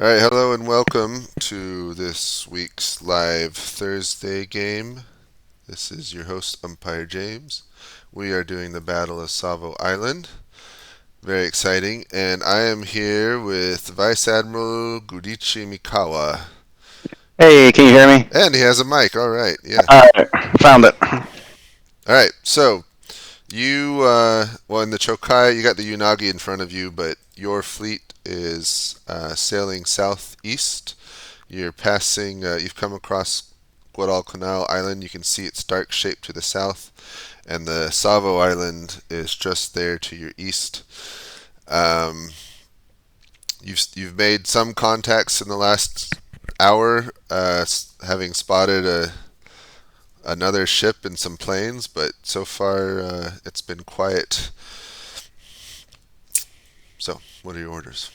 All right, hello and welcome to this week's live Thursday game. This is your host, Umpire James. We are doing the Battle of Savo Island. Very exciting. And I am here with Vice Admiral Gudichi Mikawa. Hey, can you hear me? And he has a mic. All right, yeah. Alright, found it. All right, so well, in the Chokai, you got the Unagi in front of you, but your fleet is sailing southeast. You've come across Guadalcanal Island. You can see its dark shape to the south, and the Savo Island is just there to your east. Um, you've made some contacts in the last hour, having spotted another ship and some planes, but so far it's been quiet. So, what are your orders?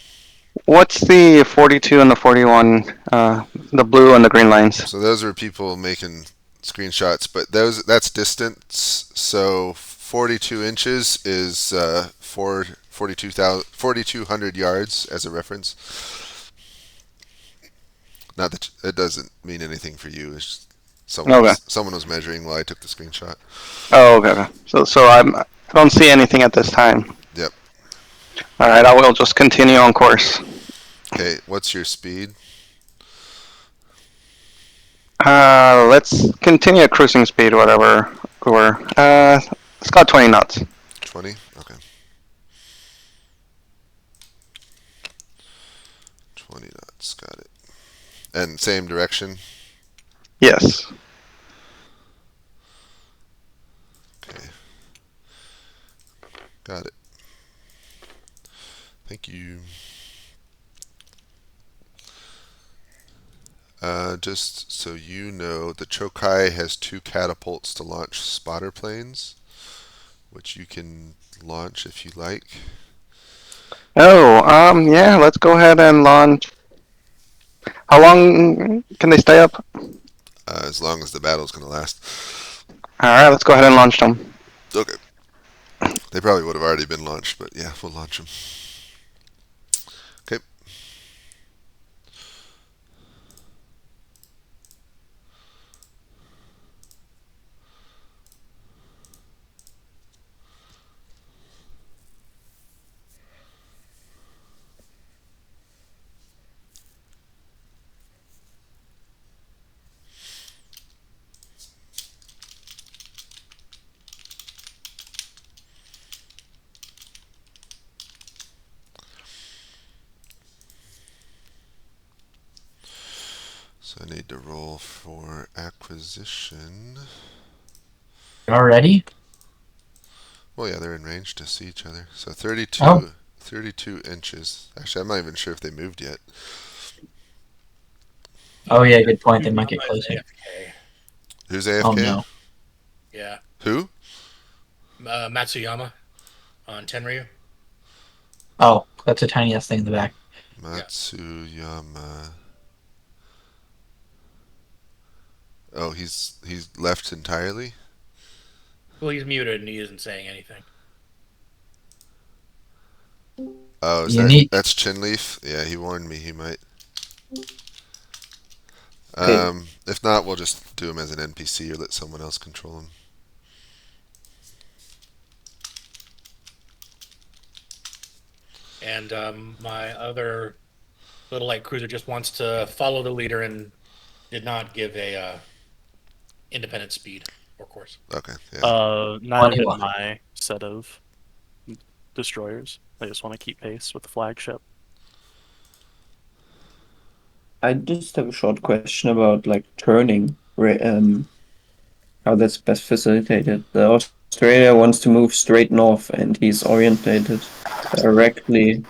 What's the 42 and the 41, the blue and the green lines? So those are people making screenshots, but that's distance. So 42 inches is 4,200 yards as a reference. Not that it doesn't mean anything for you. It's just Okay. someone was measuring while I took the screenshot. Oh, okay. So I don't see anything at this time. Yep. Alright, I will just continue on course. Okay. What's your speed? Let's continue at cruising speed, whatever. Let's go 20 knots. 20. Okay. 20 knots. Got it. And same direction. Yes. Okay. Got it. Thank you. Just so you know, the Chokai has two catapults to launch spotter planes, which you can launch if you like. Oh, yeah, let's go ahead and launch. How long can they stay up? As long as the battle's going to last. Alright, let's go ahead and launch them. Okay. They probably would have already been launched, but yeah, we'll launch them. Okay. So I need to roll for acquisition. Already? Well, yeah, they're in range to see each other. So Oh, 32 inches. Actually, I'm not even sure if they moved yet. oh yeah, good point. They might get closer. AFK. Who's Oh AFK? no. Yeah. Who? Matsuyama on Tenryu. Oh, that's the tiniest thing in the back. Yeah. Matsuyama. Oh, he's left entirely. Well, he's muted and he isn't saying anything. Oh, You need. that's Chinleaf? Yeah, he warned me he might. Okay. If not, we'll just do him as an NPC or let someone else control him. And my other little light cruiser just wants to follow the leader and did not give a independent speed or course. Okay, yeah. Not even 21. my set of destroyers. They just want to keep pace with the flagship. I just have a short question about like turning, how that's best facilitated. The Australia wants to move straight north, and he's orientated directly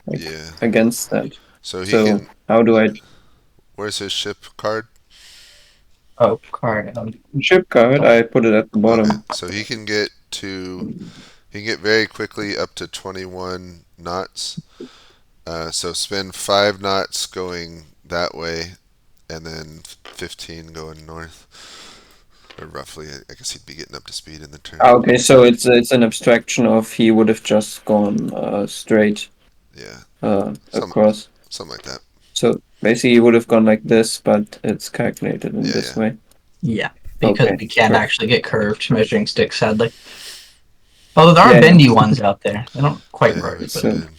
like Yeah. against that. So he So can. how do I Where's his ship card? Oh, card. ship card? I put it at the Okay, bottom. so he can get to. He can get very quickly up to 21 knots. So spend 5 knots going that way, and then 15 going north. Or roughly, I guess he'd be getting up to speed in the turn. Okay, so it's an abstraction of he would have just gone straight Yeah. Some across. something like that. So basically, you would have gone like this, but it's calculated in Yeah, this yeah. way. Yeah, because Okay, we can't sure. actually get curved measuring sticks, sadly. Although there are Yeah, bendy ones out there. They don't quite Yeah, work, we but so could.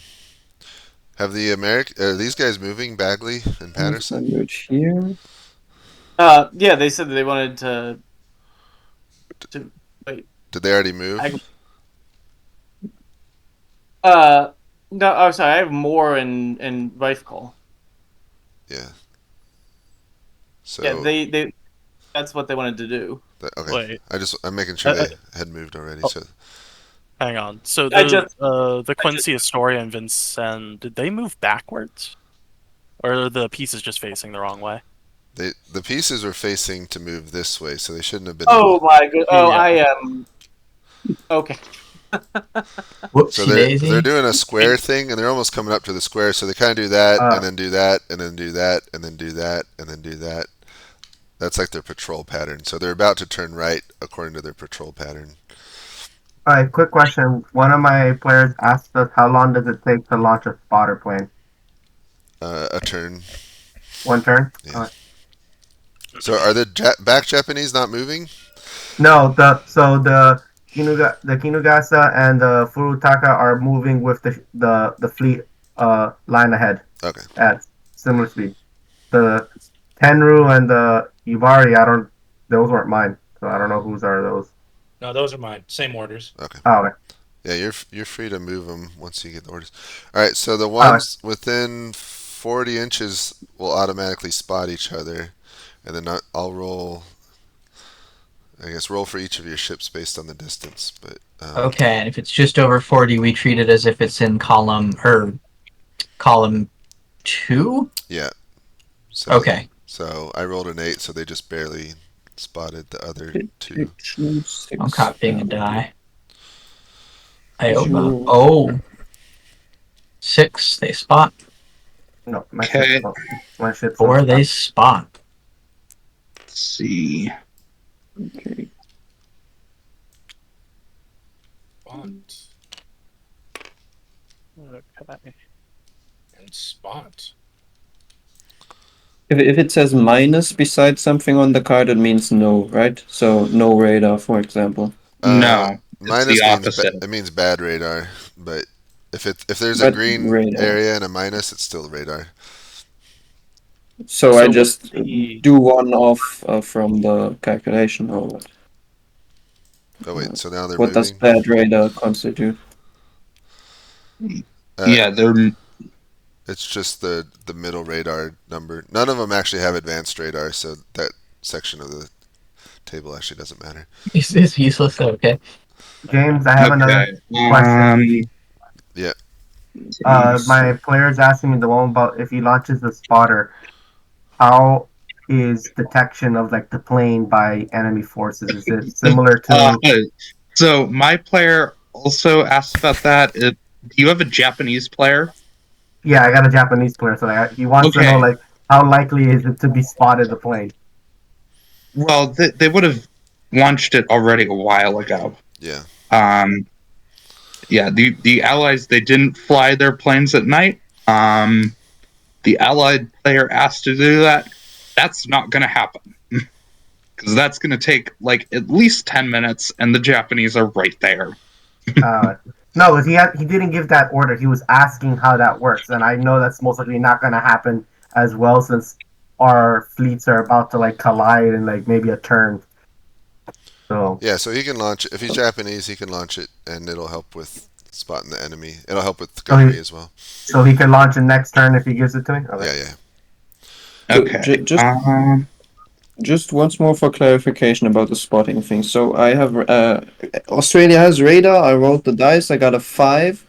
Have the are these guys moving, Bagley and Patterson? 500 here. Yeah, they said that they wanted to wait. Did they already move? No, I'm sorry. I have more in rifle call. Yeah. So Yeah, they that's what they wanted to do. okay. Wait. I'm making sure Uh, they had moved already. oh. So Hang on. So I just the Quincy Astoria and Vincent, did they move backwards, or are the pieces just facing the wrong way? the pieces were facing to move this way, so they shouldn't have been. Oh my god. Oh, Yeah. I am. Okay. So whoopsie they're daisy. doing a square thing, and they're almost coming up to the square. So they kind of do that, and then do that, and then do that, and then do that, and then do that. That's like their patrol pattern. So they're about to turn right according to their patrol pattern. All right, quick question. One of my players asked us how long does it take to launch a spotter plane? A turn. One turn? Yeah. All right. So are the back Japanese not moving? No, the Kinugasa and the Furutaka are moving with the fleet line ahead Okay. at similar speed. The Tenru and the Ivari, those weren't mine, so I don't know whose are those. No, those are mine. Same orders. Okay. Oh, okay. Yeah, you're free to move them once you get the orders. All right. So the ones within 40 inches will automatically spot each other, and then I'll roll. I guess roll for each of your ships based on the distance. But Okay, and if it's just over 40, we treat it as if it's in column 2. Yeah. So, Okay. So I rolled an 8, so they just barely spotted the other 2. I'm copying a die. Visual. Oh. 6, they spot. No, Okay. my ship's 4, they spot. Let's see. Okay. Spot Okay. and spot. If it says minus beside something on the card, it means no, right? So no radar, for example. No, it's Minus the means opposite. it means bad radar, but if there's a But green radar. area and a minus, it's still radar. So So I just the- do one off from the calculation, or what? Oh wait, so now they're What does moving. bad radar constitute? Yeah, they're It's just the middle radar number. None of them actually have advanced radar, so that section of the table actually doesn't matter. It's useless, though, okay? James, I have another okay. question. Yeah. My player's asking me the one about if he launches the spotter, how is detection of like the plane by enemy forces? Is it similar to? So my player also asked about that. Do you have a Japanese player? Yeah, I got a Japanese player, so he wants to Okay. know like how likely is it to be spotted the plane? Well, they would have launched it already a while ago. Yeah. Yeah, the Allies, they didn't fly their planes at night. The Allied player asked to do that. That's not going to happen. Because that's going to take, like, at least 10 minutes, and the Japanese are right there. No, he didn't give that order. He was asking how that works, and I know that's most likely not going to happen as well since our fleets are about to like collide and like maybe a turn. So Yeah, so he can launch it. If he's Japanese, he can launch it, and it'll help with spotting the enemy. It'll help with gunnery as well. so he can launch it next turn if he gives it to me. Okay. Yeah, yeah. Okay. Just once more for clarification about the spotting thing. So I have Australia has radar. I rolled the dice. I got a 5.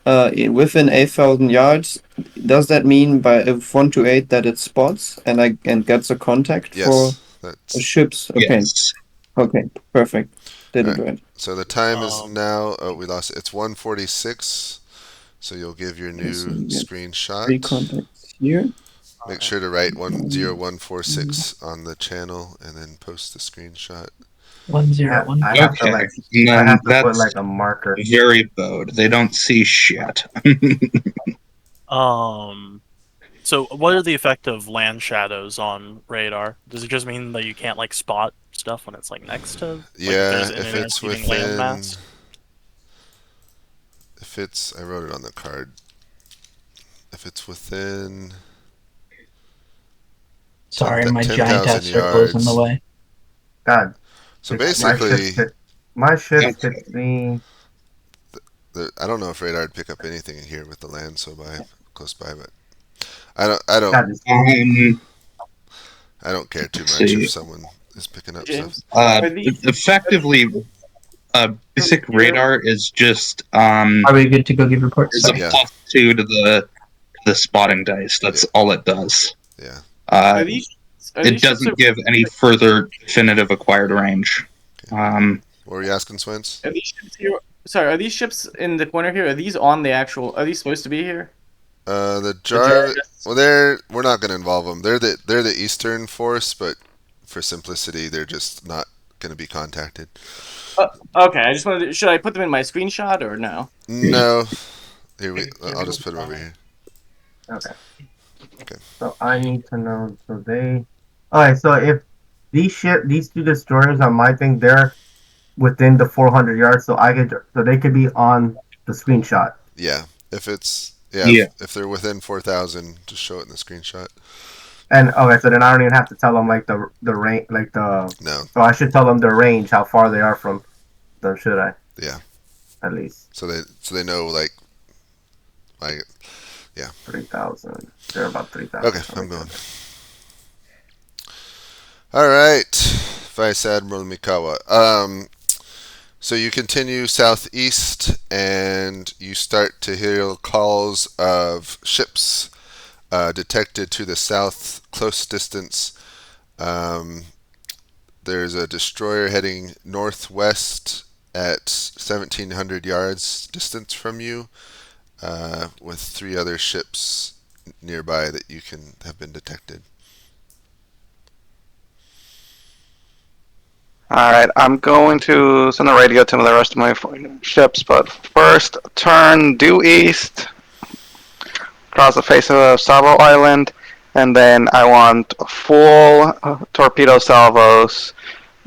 Within 8,000 yards. Does that mean by 1 to 8 that it spots and gets a contact for That's ships? Okay. Yes. Okay. Perfect. Did it right. so the time is now. Oh, we lost it. It's 1:46. So you'll give your new so you get 3 screenshot. contacts here. Make sure to write 10146 on the channel, and then post the screenshot. 101. I have to Okay. like And I then have to put that's like a marker. very bowed. They don't see shit. So, what are the effect of land shadows on radar? Does it just mean that you can't like spot stuff when it's like next to, like if Yeah, there's an if it's interceding land within, mass? if it's, I wrote it on the card. If it's within Sorry, my giant 10,000 ass circle is in the yards. way. God, So my ships basically, hit. My ships hit me. I don't know if radar would pick up anything in here with the land so close by, but I don't, God, I don't care too Let's much if see. someone is picking up stuff. James, are these Effectively, basic here? radar is just Are we good to go give reports? is a Sorry. Yeah. +2 to the spotting dice. That's all it does. Yeah. Are these It ships doesn't give any further definitive acquired range. What were you asking, Swins? Are these ships here? Sorry, are these ships in the corner here? Are these on the actual? Are these supposed to be here? The The Jarvis. Jarvis? Well, we're not going to involve them. They're the Eastern Force, but for simplicity, they're just not going to be contacted. Okay, I just wanted. Should I put them in my screenshot or no? No. I'll just put them over here. okay. Okay. So I need to know. So they. Alright, so if these two destroyers on my thing, they're within the 400 yards, so they could be on the screenshot. Yeah. If it's Yeah. if they're within 4,000, just show it in the screenshot. And okay, so then I don't even have to tell them like the range, like the. No. So I should tell them the range, how far they are from them, should I? Yeah. At least So they know like 3,000. They're about 3,000. Okay, I'm going. All right, Vice Admiral Mikawa. So you continue southeast, and you start to hear calls of ships detected to the south, close distance. There's a destroyer heading northwest at 1,700 yards distance from you, with 3 other ships nearby that you can have been detected. Alright, I'm going to send a radio to the rest of my ships, but first turn due east, across the face of Savo Island, and then I want full torpedo salvos.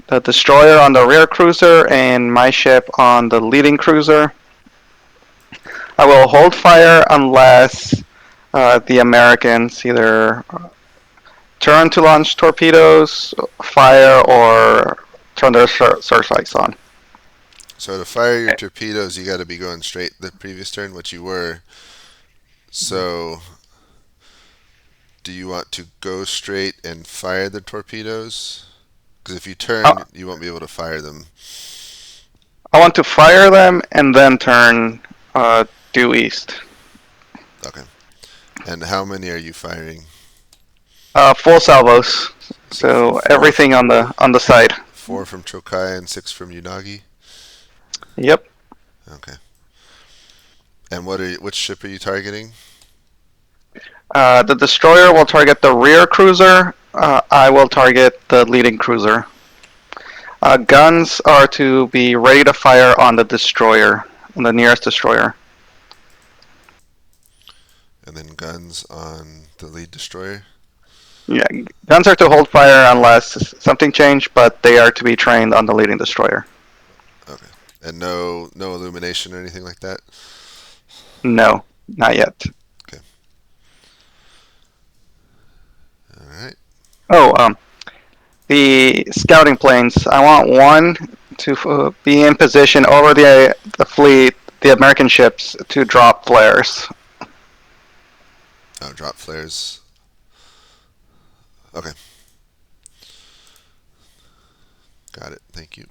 The destroyer on the rear cruiser and my ship on the leading cruiser. I will hold fire unless the Americans either turn to launch torpedoes, fire, or turn their searchlights on. So to fire your torpedoes, you got to be going straight the previous turn, which you were. So, do you want to go straight and fire the torpedoes? Because if you turn, you won't be able to fire them. I want to fire them and then turn due east. Okay. And how many are you firing? Full salvos. So everything on the side. 4 from Chokai and 6 from Unagi. Yep. Okay. And which ship are you targeting? The destroyer will target the rear cruiser. I will target the leading cruiser. Guns are to be ready to fire on the destroyer, on the nearest destroyer. And then guns on the lead destroyer. Yeah, guns are to hold fire unless something changed, but they are to be trained on the leading destroyer. Okay. And no illumination or anything like that? No, not yet. All right. Oh, the scouting planes. I want one to be in position over the fleet, the American ships, to drop flares. Oh, drop flares. Okay. Got it. Thank you.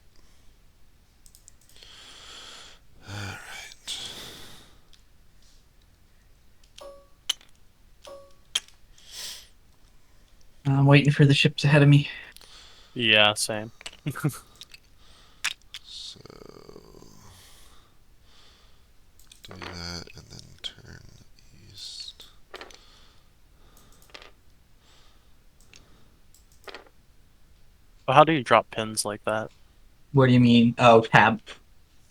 All right. I'm waiting for the ships ahead of me. Yeah, same. So do that and then turn east. Well, how do you drop pins like that? What do you mean? Oh, tab.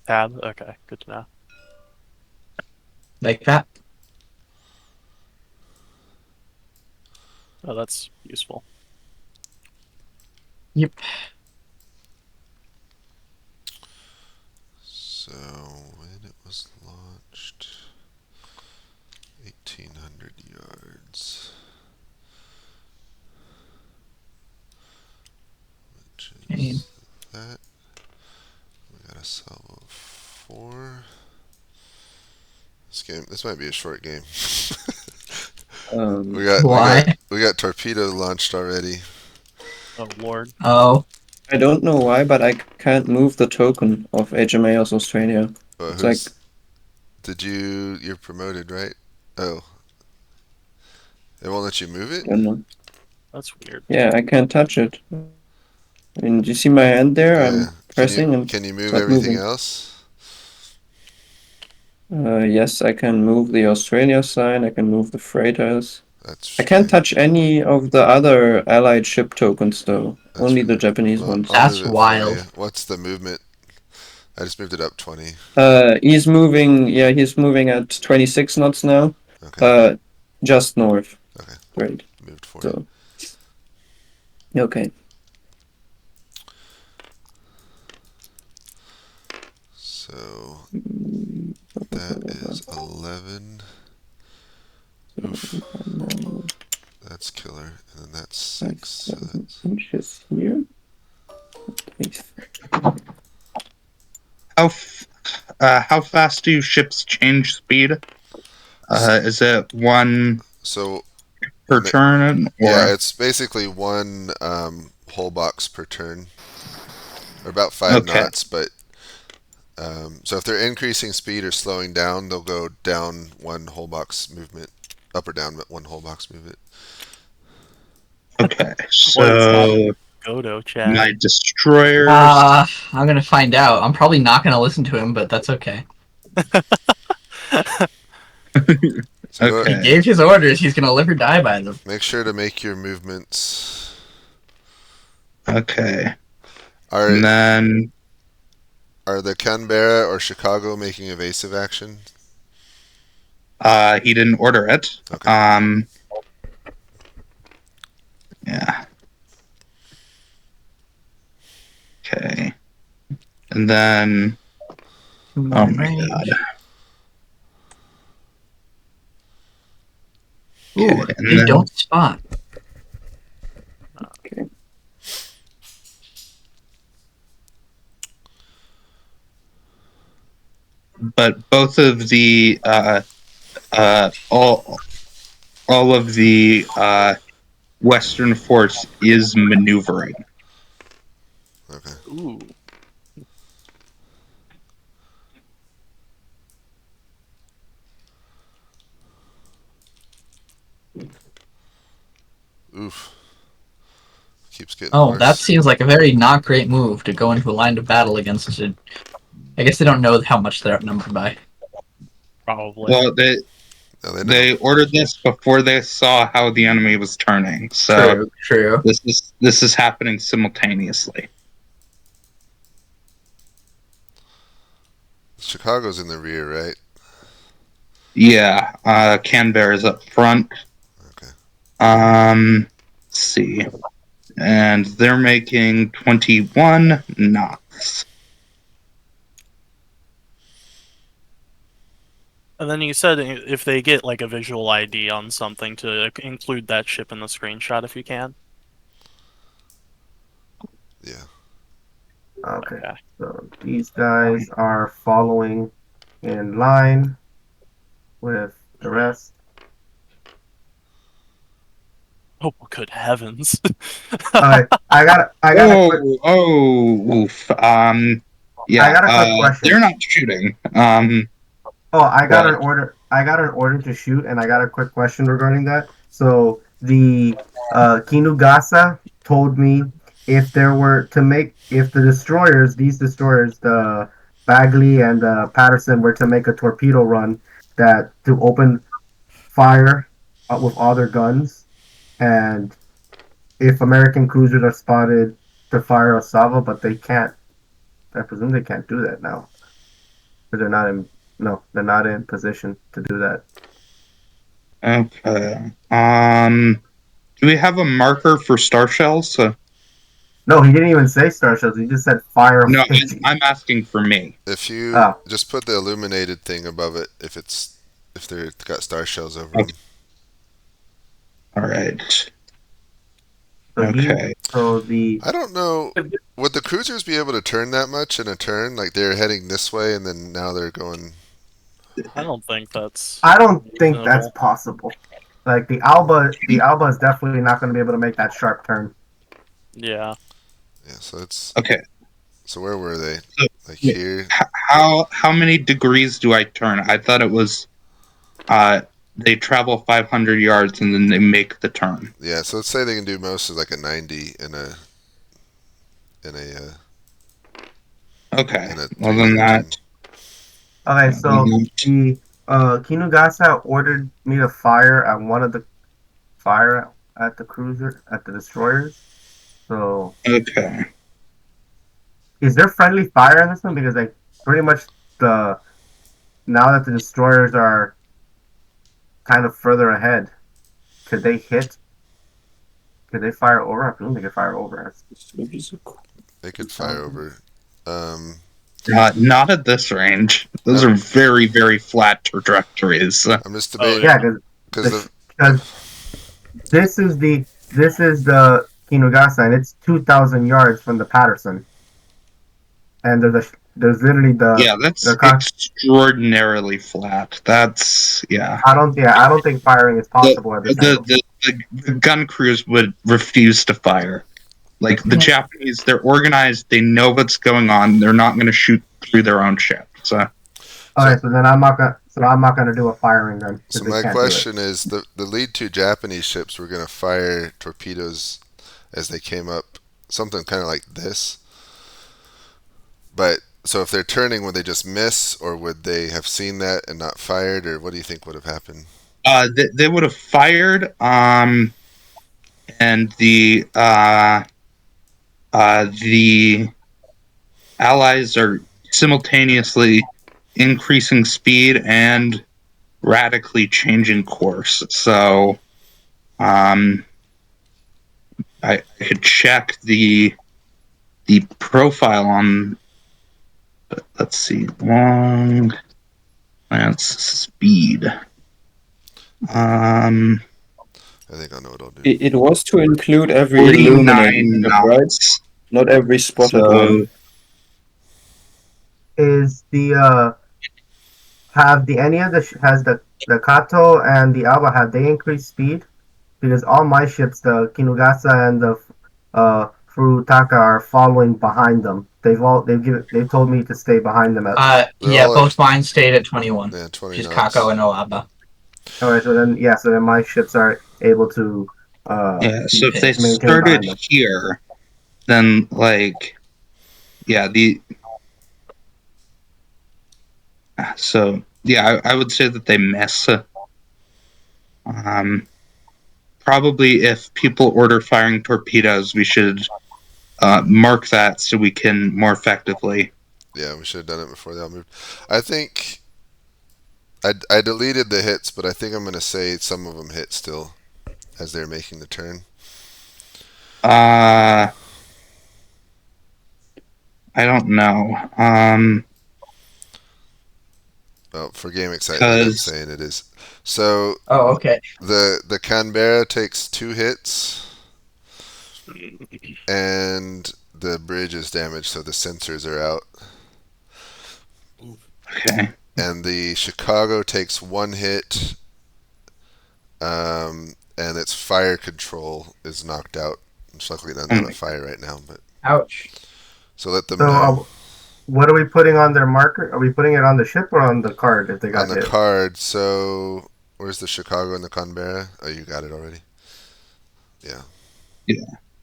Tab? Okay, good to know. Like that? Oh, that's useful. Yep. So when it was launched, 1,800 yards, which Okay. is that. We got a Savo 4. This might be a short game. Um, Why? we got torpedo launched already. Oh lord. Oh, I don't know why, but I can't move the token of HMAS Australia. But It's like, you're promoted, right? Oh, it won't let you move it? I don't know. That's weird. Yeah, I can't touch it. I mean, do you see my hand there? Yeah. I'm pressing and Can you it's move not everything moving. else? Yes, I can move the Australia sign. I can move the freighters. That's I can't strange. touch any of the other allied ship tokens though. That's Only the really. Japanese Well, ones. I'll move that's it for you. wild. What's the movement? I just moved it up 20. He's moving. Yeah, he's moving at 26 knots now. Okay. Just north. Okay. Right. Moved for you. So. Okay. So that is 11. Oof. That's killer. And then that's 6. So that's. Inches here. How fast do ships change speed? Is it one So per turn, yeah, or it's basically one whole box per turn, or about 5 okay, knots. But so if they're increasing speed or slowing down, they'll go down one whole box movement, up or down one whole box movement. okay? What is So happening? Godo chat. my destroyers. I'm gonna find out. I'm probably not gonna listen to him, but that's okay. So He Okay, gave his orders. He's gonna live or die by them. make sure to make your movements. okay, Are and then are the Canberra or Chicago making evasive action? he didn't order it. Okay. Yeah. Okay, and then oh my god. Ooh, Okay, and they then don't spot. Okay. but both of the all of the Western force is maneuvering. Okay. Ooh. Oof. Keeps getting Oh, that worse. seems like a very not great move to go into a line of battle against it. I guess they don't know how much they're outnumbered by. Probably. Well, Now they know. they ordered this before they saw how the enemy was turning. So True. this is happening simultaneously. Chicago's in the rear, right? Yeah, Canberra is up front. Okay. Let's see, and they're making 21 knots. And then you said if they get like a visual ID on something to include that ship in the screenshot if you can. Yeah. Okay. Okay. So these guys are following in line with the rest. Oh, good heavens. Alright, I got a quick Oof. I Yeah, got a quick question. they're not shooting. Oh, I got But an order. I got an order to shoot, and I got a quick question regarding that. So the Kinugasa told me if there were to make if the destroyers, these destroyers, the Bagley and the Patterson, were to make a torpedo run, that to open fire with all their guns, and if American cruisers are spotted, to fire a Savo, but they can't. I presume they can't do that now because they're not in. No, they're not in position to do that. okay. Do we have a marker for star shells? No, he didn't even say star shells. He just said fire No, 50. I'm asking for me. If you Oh. just put the illuminated thing above it, if they're got star shells over Okay. them. All right. So Okay. so the I don't know. Would the cruisers be able to turn that much in a turn? Like they're heading this way, and then now they're going. I don't think that's I don't think that's reasonable. possible. Like the Alba is definitely not going to be able to make that sharp turn. Yeah. Yeah, so it's. Okay. So where were they? So, Like here. how many degrees do I turn? I thought it was they travel 500 yards and then they make the turn. Yeah, so let's say they can do most of like a 90 in Okay. a Well then 3-minute turn. Okay, so the Kinugasa ordered me to fire at the cruiser at the destroyers. So Okay. is there friendly fire in this one? Because like pretty much the now that the destroyers are kind of further ahead, could they hit? Could they fire over? I presume they could fire over. They could fire over. Um, Not at this range. Those are very, very flat trajectories. I'm just Oh, debating Yeah, because because this is the Kinugasa and it's 2,000 yards from the Patterson, and there's literally Yeah, that's the extraordinarily flat. That's yeah. I don't think firing is The possible at this the, angle. the gun crews would refuse to fire. Like the Japanese, they're organized. They know what's going on. They're not going to shoot through their own ship. So Okay, so then I'm not gonna do a firing then. So 'Cause they my can't do it. question is the lead two Japanese ships were going to fire torpedoes as they came up, something kind of like this. But so if they're turning, would they just miss, or would they have seen that and not fired, or what do you think would have happened? they would have fired. And the Allies are simultaneously increasing speed and radically changing course. So, I could check the profile on. Let's see, long lance speed. I think I know what I'll do. It was to include every 49 illuminated ship, right? knots. Not every spotted So, one. Is the have the any of the has the Kato and the Alba have they increased speed? Because all my ships, the Kinugasa and the Furutaka, are following behind them. They've told me to stay behind them. Yeah, all both mine stayed at 21. Yeah, 20 Which is knots. Kako and Oaba. Alright, so then my ships are able to yeah, so if they maintain started behind them. here, then I would say that they miss. Probably if people order firing torpedoes, we should mark that so we can more effectively. Yeah, we should have done it before they all moved. I think I deleted the hits, but I think I'm going to say some of them hit still as they're making the turn. I don't know. Well, for game excitement, I'm saying it is. So Oh, okay. the Canberra takes 2 hits, and the bridge is damaged, so the sensors are out. Okay. And the Chicago takes 1 hit, and its fire control is knocked out. It's luckily not on fire right now, but Ouch. so let them So know. what are we putting on their marker? Are we putting it on the ship or on the card if they got On the hit? card. So where's the Chicago and the Canberra? Oh, you got it already. Yeah.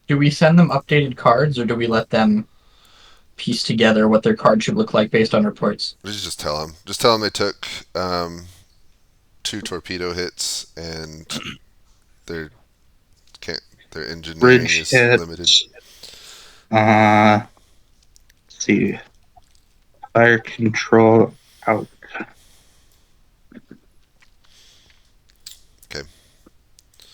Do we send them updated cards, or do we let them piece together what their card should look like based on reports? We should just tell them. Just tell them they took 2 torpedo hits and their engineering Bridge is hit. limited. Let's see. Fire control out.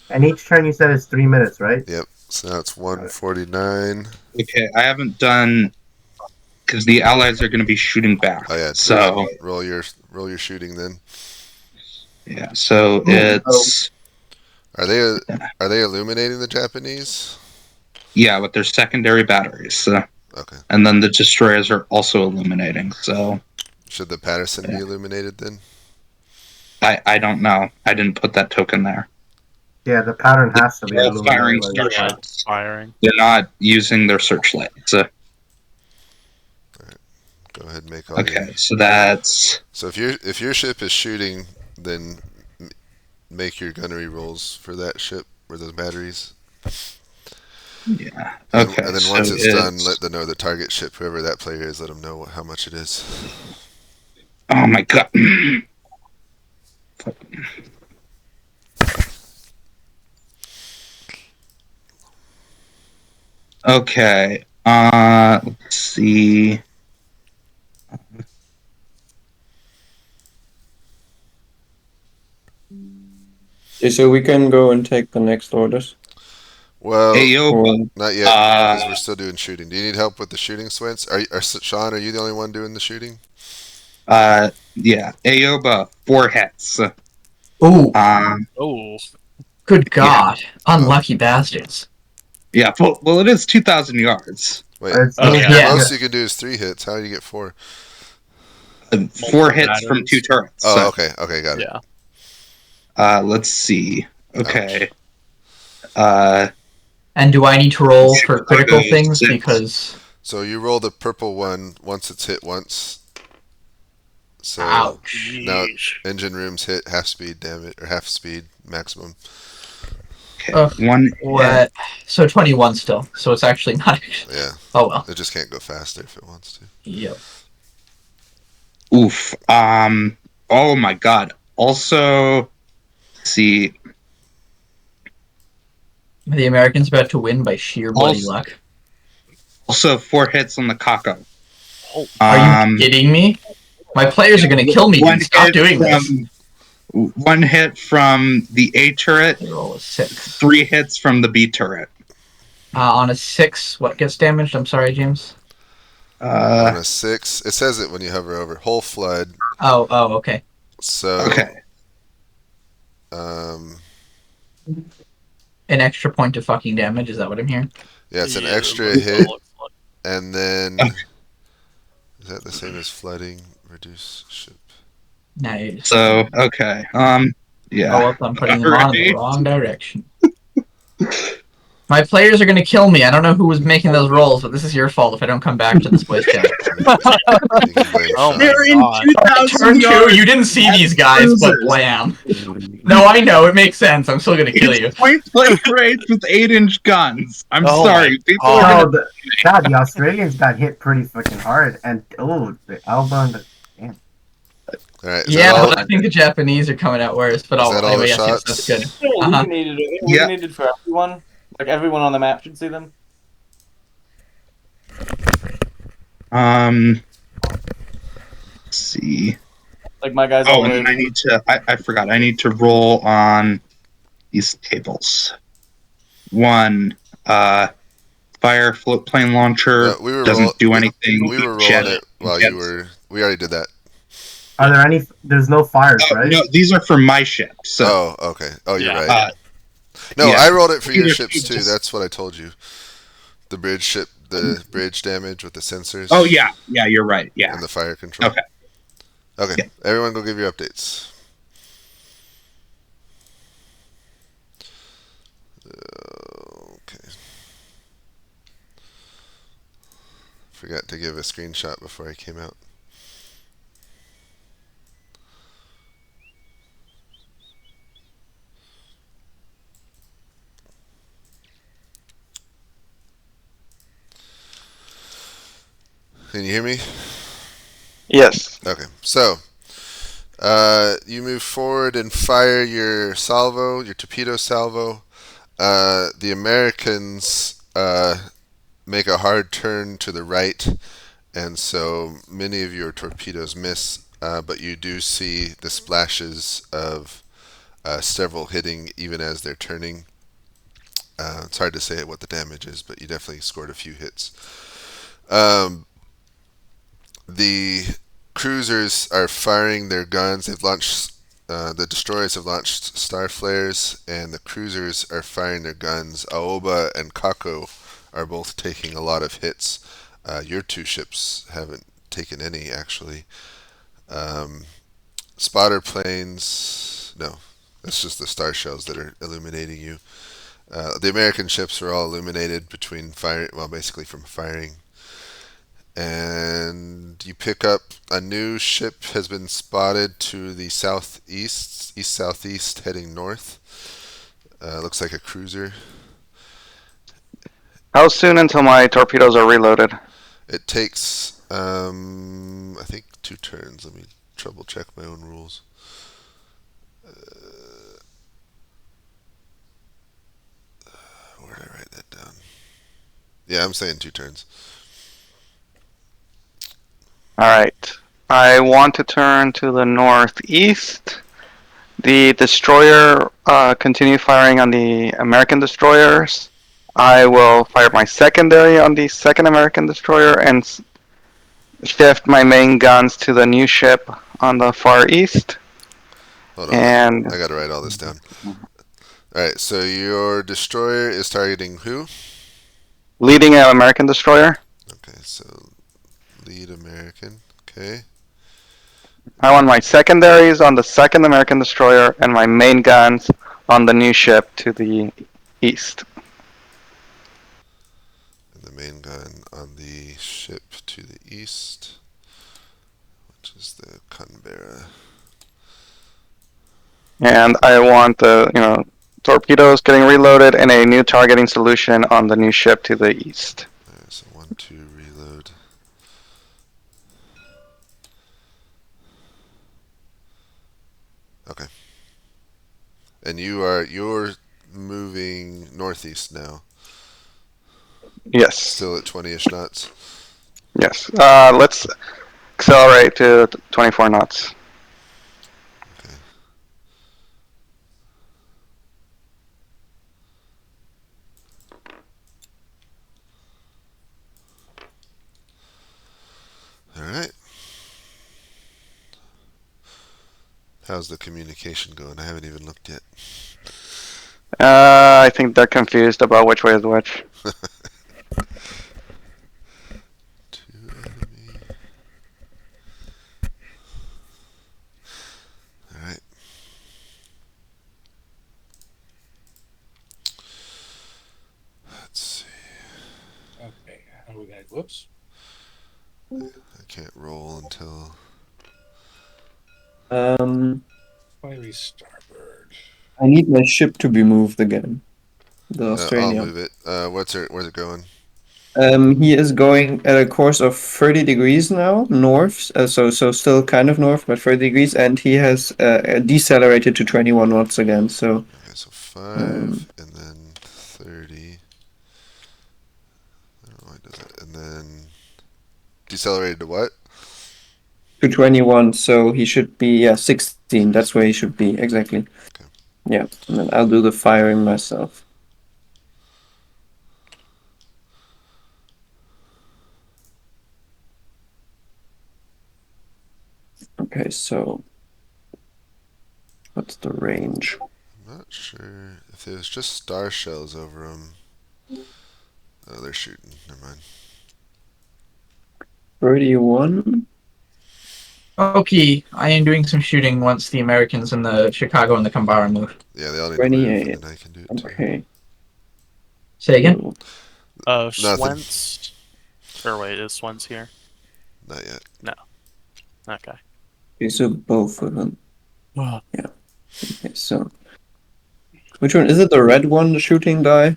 And each turn you said is 3 minutes, right? Yep. So now it's 149. Okay, I haven't done because the allies are going to be shooting back. Oh yeah. So roll your shooting then. yeah, so it's Are they illuminating the Japanese? yeah with their secondary batteries, Okay. and then the destroyers are also illuminating. So Should the Patterson be illuminated then? I don't know. I didn't put that token there. Yeah, the pattern has to be They're all firing illuminated. Like, starships. Firing. They're not using their searchlights. Go ahead and make all your. Okay, so that's So if your ship is shooting, then make your gunnery rolls for that ship or those batteries. yeah. And, Okay, and then so once it's done, let them know the target ship, whoever that player is, let them know how much it is. oh my god. Okay. Let's see. Okay, so we can go and take the next orders. Well, Hey yo, Or not yet because we're still doing shooting. Do you need help with the shooting, Swens? Sean? Are you the only one doing the shooting? yeah, Aoba, 4 hits. Ooh, Oh, good God. Unlucky bastards. Yeah, well, it is 2,000 yards. Wait, it's Oh, the yeah. most you can do is 3 hits. How do you get 4? 4 hits from 2 batteries. turrets. Oh, okay, got it. Yeah. Let's see. Ouch. Okay. And do I need to roll for Six. critical things? Six. Because. So you roll the purple one once it's hit once. So Ouch. now Yeesh. engine rooms hit half speed damage or half speed maximum. Okay. Ugh, 1 hit. What? So 21 still. So it's actually not. Yeah, Oh well. it just can't go faster if it wants to. Yep. Oof. Oh my god. Also, let's see. The Americans about to win by sheer bloody Also- luck. Also, 4 hits on the Kako. Oh, Are you kidding me? My players are going to kill me. One Dude. Stop hit doing this. from 1 hit from the A turret. They roll a 6. 3 hits from the B turret. On a 6, what gets damaged? I'm sorry, James. On a 6, it says it when you hover over whole flood. Oh, okay. So Okay. Um, An extra point of fucking damage. Is that what I'm hearing? yeah, it's an yeah, extra that's what it hit, looks like. and then Okay. is that the same as flooding? Reduce ship. Nice. So okay. Yeah. Oh, I'm putting them on in the Alright. wrong direction. My players are going to kill me. I don't know who was making those rolls, but this is your fault if I don't come back to this voice chat. You can blame Oh Sean. my They're in god. 2,000 Turn 2, yards. you didn't see these guys, but Losers. blam. No, I know, it makes sense. I'm still going to kill you. It's point blank range with 8-inch guns. I'm Oh sorry. my People God. are No, gonna. the Australians got hit pretty fucking hard, and the Alba and the All right, is Yeah, that all? but I think the Japanese are coming out worse. But Is that all anyway, the yes, shots? that's good. They're Uh-huh. illuminated. They're Yeah. illuminated for everyone. Like everyone on the map should see them. Let's see. Like my guys Oh, all and live. I need to. I forgot. I need to roll on these tables. 1, fire float plane launcher No, we were doesn't do anything. We were Jet- rolling it while jet- you were. We already did that. Are there any? There's no fires, Oh, right? no, these are for my ship. So, Oh, okay. Oh, you're Yeah. right. No, yeah. I rolled it for your Either ships you too. just- That's what I told you. The bridge ship, the bridge damage with the sensors. oh yeah, you're right. Yeah. And the fire control. Okay. Okay. Yeah. Everyone, go give your updates. Okay. Forgot to give a screenshot before I came out. Can you hear me? Yes. Okay. So, you move forward and fire your salvo, your torpedo salvo. The Americans make a hard turn to the right, and so many of your torpedoes miss, but you do see the splashes of several hitting even as they're turning. It's hard to say what the damage is, but you definitely scored a few hits. The cruisers are firing their guns. They've launched. The destroyers have launched star flares, and the cruisers are firing their guns. Aoba and Kako are both taking a lot of hits. Your two ships haven't taken any, actually. Um, Spotter planes, no, that's just the star shells that are illuminating you. The American ships are all illuminated between fire, well, basically from firing. And you pick up a new ship has been spotted to the southeast, east southeast, heading north. Looks like a cruiser. How soon until my torpedoes are reloaded? It takes, I think 2 turns. Let me trouble check my own rules. Where did I write that down? Yeah, I'm saying 2 turns. Alright. I want to turn to the northeast. The destroyer continue firing on the American destroyers. I will fire my secondary on the second American destroyer and shift my main guns to the new ship on the far east. Hold on, And I gotta write all this down. Alright, so your destroyer is targeting who? leading an American destroyer. Okay, so lead American. Okay. I want my secondaries on the second American destroyer and my main guns on the new ship to the east. And the main gun on the ship to the east, which is the Canberra. And I want the torpedoes getting reloaded and a new targeting solution on the new ship to the east. Alright, so 1, 2, reload. Okay. And you're moving northeast now. Yes. Still at 20-ish knots. Yes. Let's accelerate to 24 knots. Okay. All right. How's the communication going? I haven't even looked yet. I think they're confused about which way is which. 2 enemy. All right. Let's see. Okay. And we got whoops. I can't roll until. Fiery starboard. I need my ship to be moved again. The I'll Australia. move it. Where's it going? He is going at a course of 30 degrees now, north. So still kind of north, but 30 degrees, and he has decelerated to 21 knots again. So Okay, so 5 and then 30. I don't know why it does it. And then decelerated to what? to 21. So he should be 16. That's where he should be exactly. Okay. Yeah, and then I'll do the firing myself. Okay, so what's the range? I'm not sure if there's just star shells over them. Oh, they're shooting. Never mind. 31. Okay, I am doing some shooting once the Americans and the Chicago and the Canberra move. Yeah, they all need to move, 28. and then I can do it too. Okay. Say again? Nothing. Swentz. Or wait, is Swentz here? Not yet. Okay. Okay, so both of them. Wow. Yeah. Okay, so which one is it? The red one, the shooting die?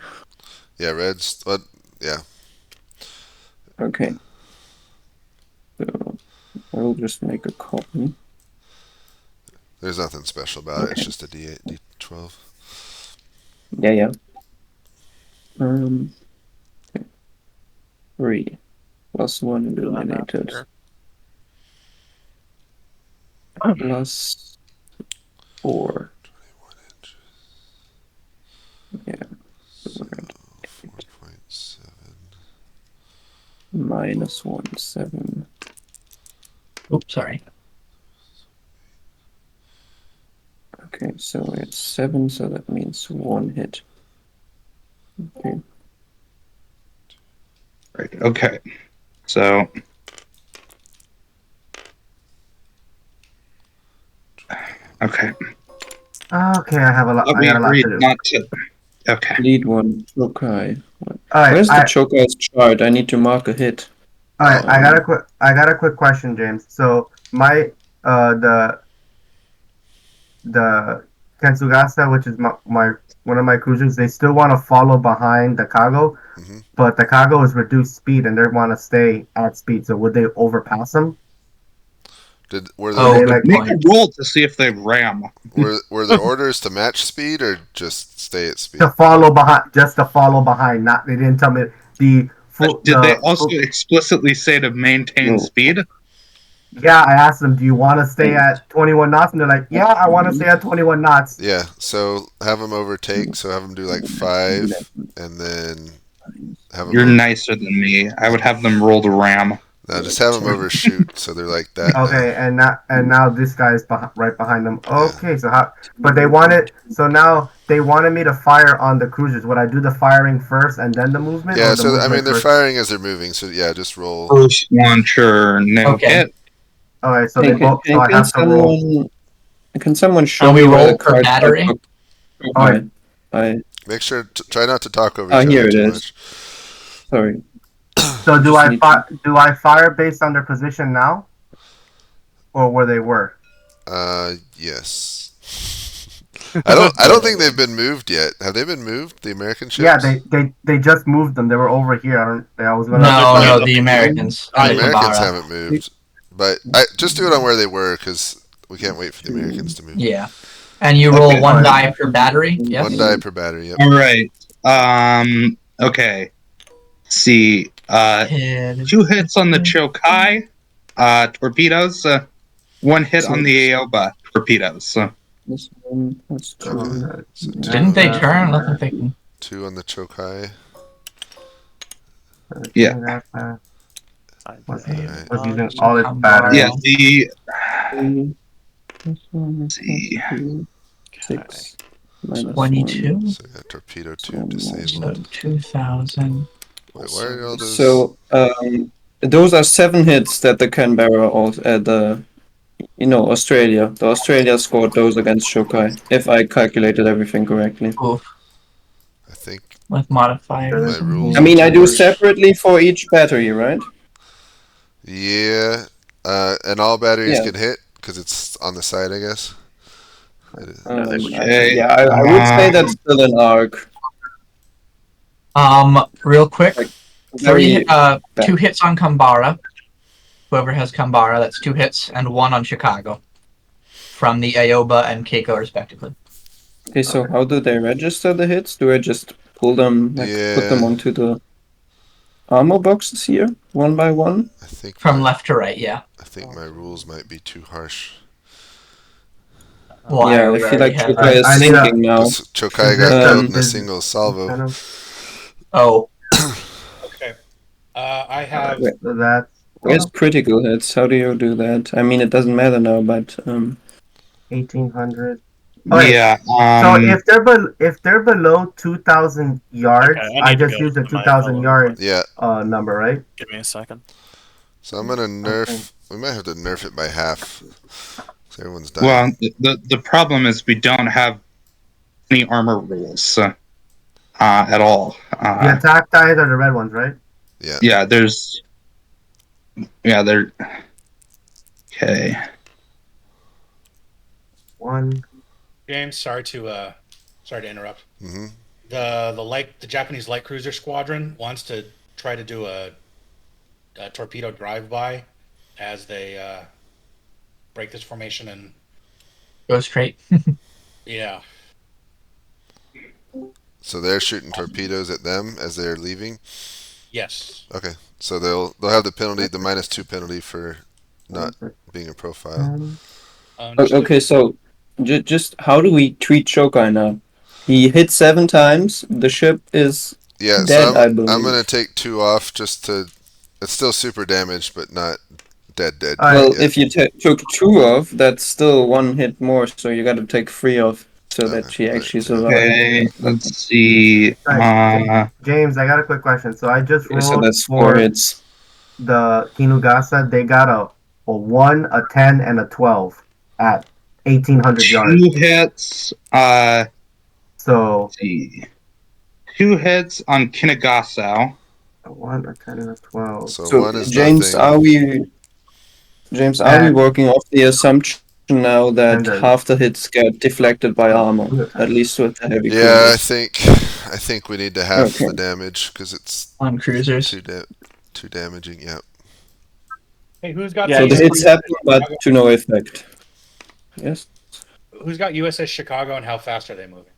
Yeah, red's. What? Yeah. Okay. So I'll just make a copy. There's nothing special about it. It's Okay. just a D8, D12. Yeah. Okay. 3 plus 1 illuminated. Sure. Plus 4. 4.7. -1.7. Oops, sorry. Okay, so it's 7, so that means 1 hit. Okay. Right. Okay. So okay. Okay, I have a lot. Let I me got a lot agreed to do. not to. Okay. Lead 1, Chokai. All right, Where's the Chokai's chart? I need to mark a hit. all right. I Um, got a quick. I got a quick question, James. So my the Kensugasa, which is my one of my cruisers, they still want to follow behind the cargo, Hmm. but the cargo is reduced speed and they want to stay at speed. So would they overpass them? Were Would Oh, they the good like? Make a point. roll to see if they ram. were the orders to match speed or just stay at speed? To follow behind, just to follow behind. Not they didn't tell me the full Did they the also full, explicitly say to maintain no. speed? yeah. I asked them, do you want to stay at 21 knots? And they're like, yeah, I want to stay at 21 knots. Yeah. So have them overtake. So have them do like 5, and then have them You're nicer than me. I would have them roll to ram. no, just have them overshoot. So they're like that now. Okay, and now this guy's right behind them. Yeah. Okay, so how? But they wanted so now they wanted me to fire on the cruisers. Would I do the firing first and then the movement, Yeah. or the So I movement mean, they're first? firing as they're moving. So yeah, just roll. First launcher, no Okay. hit. All right, so Hey, they both. So I have to roll. Can someone show And we me where roll the per cards are battery? for All Chokai? right. Make sure try not to talk over Ah, each here other it too is. much. Sorry. So Just need do I fire based on their position now, or where they were? Yes. I don't think they've been moved yet. Have they been moved? The American Yeah, ships? they just moved them. They were over here. I was No, gonna. they're No, probably no, in the the Americans The and the island. Americans Kambara. haven't moved, but just do it on where they were because we can't wait for the Americans to move. Yeah. And you roll Okay. one Alright. die per battery, yes? One die per battery. Yep. All right. Okay. Let's see. Hit. 2 hits on the Chokai torpedoes. 1 hit on the Aoba torpedoes. this one. That's 2. Okay. So Didn't they two, turn? I don't think they can. 2 on the Chokai. Yeah. Was Alright. using all its Kambara. batteries. Yeah. The 3. This one. let's see. 2, 6. -1. 22. So we got torpedo 2 disabled. So 2,000. Wait, why are all those? So those are 7 hits that the Canberra Australia. The Australia scored those against Shokai, if I calculated everything correctly. Oof. I think With modifiers. my rules I are mean, too I do harsh. separately for each battery, right? Yeah, and all batteries Yeah. can hit because it's on the side, I guess. Okay. I would say that's still an arc. Real quick. Like, Three, bad. 2 hits on Kambara. Whoever has Kambara, that's 2 hits, and 1 on Chicago. From the Aoba and Keiko, respectively. Okay, so how do they register the hits? Do I just pull them, put them Yeah. onto the armor boxes here, one by one? I think From left to right, yeah. I think my rules might be too harsh. Why? Yeah, We I feel already like have Chokai is I need a- sinking now. Because Chokai Is got this, killed in a is- single salvo. Kind of, Oh, Okay. I have. Wait. so that's Where's critical hits? How do you do that? I mean, it doesn't matter now, but 1,800. Okay. Yeah. So if they're below 2,000 yards, Okay, I I need to just go use the to my 2,000 fellow yard Yeah. number, right? Give me a second. So I'm gonna nerf. Okay. We might have to nerf it by half. So everyone's dying. Well, the problem is we don't have any armor rules at all. The attack dies are the red ones, right? Yeah. There's. Yeah. There. Okay. One. James, sorry to interrupt. Hmm. The Japanese light cruiser squadron wants to try to do a torpedo drive-by as they break this formation and go straight. yeah. So they're shooting torpedoes at them as they're leaving. Yes. Okay. So they'll have the penalty, the -2 penalty for not being a profile. Understood. okay. So just how do we treat Shokai now? He hit 7 times. The ship is Yeah, so dead, I I'm believe. gonna take 2 off just to. It's still super damaged, but not dead Alright. Well, yet. if you took 2 off, that's still 1 hit more, so you gotta take 3 off so that Okay, she right, actually yeah. survives. Okay, let's see. Alright, James, I got a quick question. So I just Okay, so rolled that's 4 for hits. the Kinugasa. They got a 1, a 10, and a 12 at 1,800 yards. 2 hits. So Let's see. 2 hits on Kinagaso. a 1, a 10, and a 12. So So, 1 is James, nothing. are we And working off the assumption now that and then half the hits get deflected by armor, at least with the heavy Yeah, cruisers? I think we need to half Okay. the damage because it's On cruisers. too damaging. Yeah. Hey, who's got Yeah, So the the he's hits pretty. happen, but to no effect. Yes. who's got USS Chicago and how fast are they moving?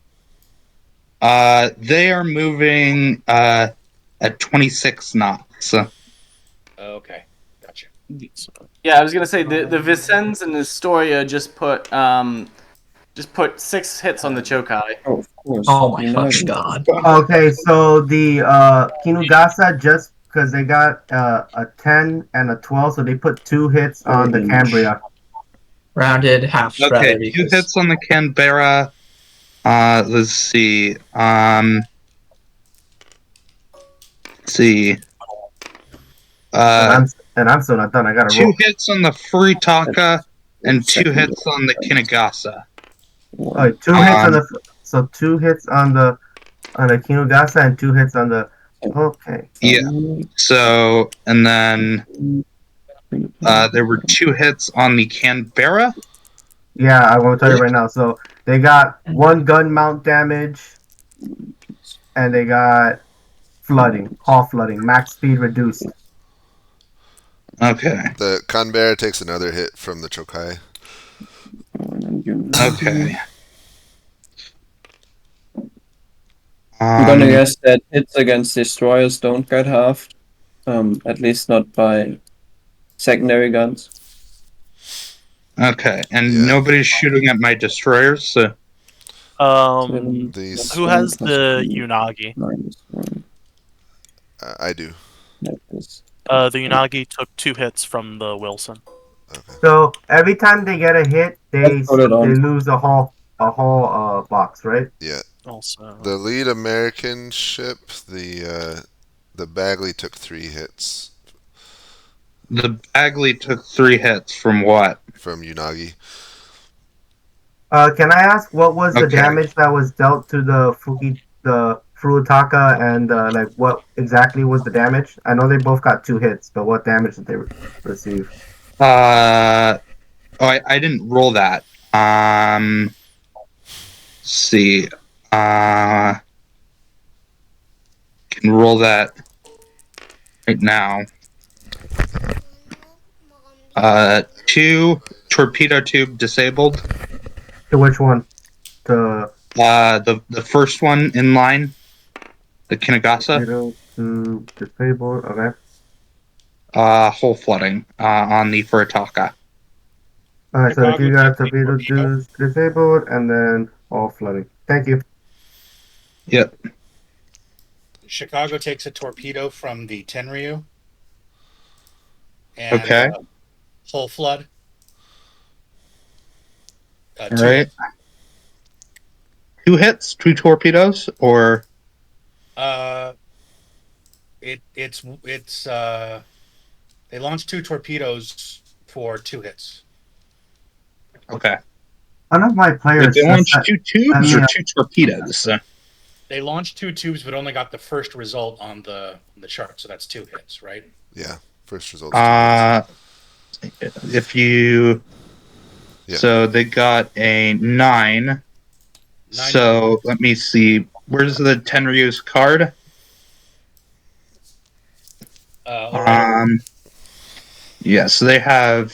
They are moving at 26 knots. Okay, gotcha. Yeah, I was gonna say the Vicens and Astoria just put 6 hits on the Chokai. Oh, of course. Oh my You know fucking it. god. okay, so the Kinugasa just because they got a 10 and a 12, so they put 2 hits on the Cambria. Rounded halves Okay, rather 2 because hits on the Canberra. Let's see. Let's see. And I'm still not done. I gotta 2 roll. hits on the Furitaka and 2 Second hits on the Kinagasa. Alright, 2 hits on the 2 hits on the Kinugasa and 2 hits on the. Okay. Yeah. So, and then there were 2 hits on the Canberra. Yeah, I want to tell you right now. So they got 1 gun mount damage, and they got flooding, hull flooding, max speed reduced. Okay. The Canberra takes another hit from the Chokai. Okay. I'm gonna guess that hits against destroyers don't get halved. At least not by secondary guns. Okay, and Yeah. nobody's shooting at my destroyers. So. These Who has the Unagi? I do. The Unagi took 2 hits from the Wilson. Okay. So every time they get a hit, they put it on. lose a hull box, right? Yeah. Also, The lead American ship, the Bagley took 3 hits The Bagley took 3 hits from what? from Unagi. Can I ask what was the Okay. damage that was dealt to the Furutaka, and like what exactly was the damage? I know they both got 2 hits, but what damage did they receive? I didn't roll that. Let's see. Can roll that right now. 2 torpedo tube disabled. To which one? To The first one in line, the Kinagasa. torpedo to disabled. Okay. Hull flooding on the Furitaka. All right. So if you got Chicago torpedo takes a torpedo. to disabled, and then all flooding. Thank you. Yep. Chicago takes a torpedo from the Tenryu. And, Okay. hull flood. All right. 2 hits, 2 torpedoes, or It's they launched 2 torpedoes for 2 hits. okay. One of my Did players they just launch said- 2 tubes I mean, or 2 torpedoes? They launched 2 tubes, but only got the first result on the chart, so that's 2 hits, right? Yeah. First results. 2 hits. If you, Yeah. so they got a 9. So let me see. Where's the Tenryu's card? Yeah. So they have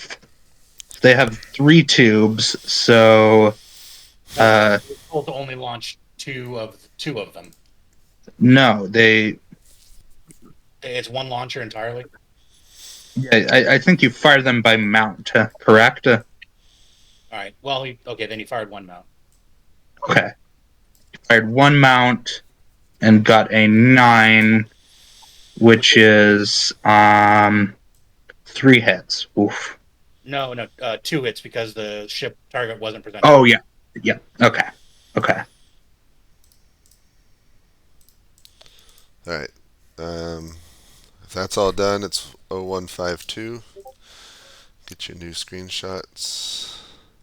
3 tubes. So They're told to only launch two of them. no, It's one launcher entirely. Yeah, I think you fire them by mount, correct? All right. Well, then he fired one mount. Okay. fired one mount and got a 9, which is 3 hits. Oof. No, 2 hits because the ship target wasn't presented. Oh yeah, yeah. Okay. All right. If that's all done, it's 0152. Get your new screenshots.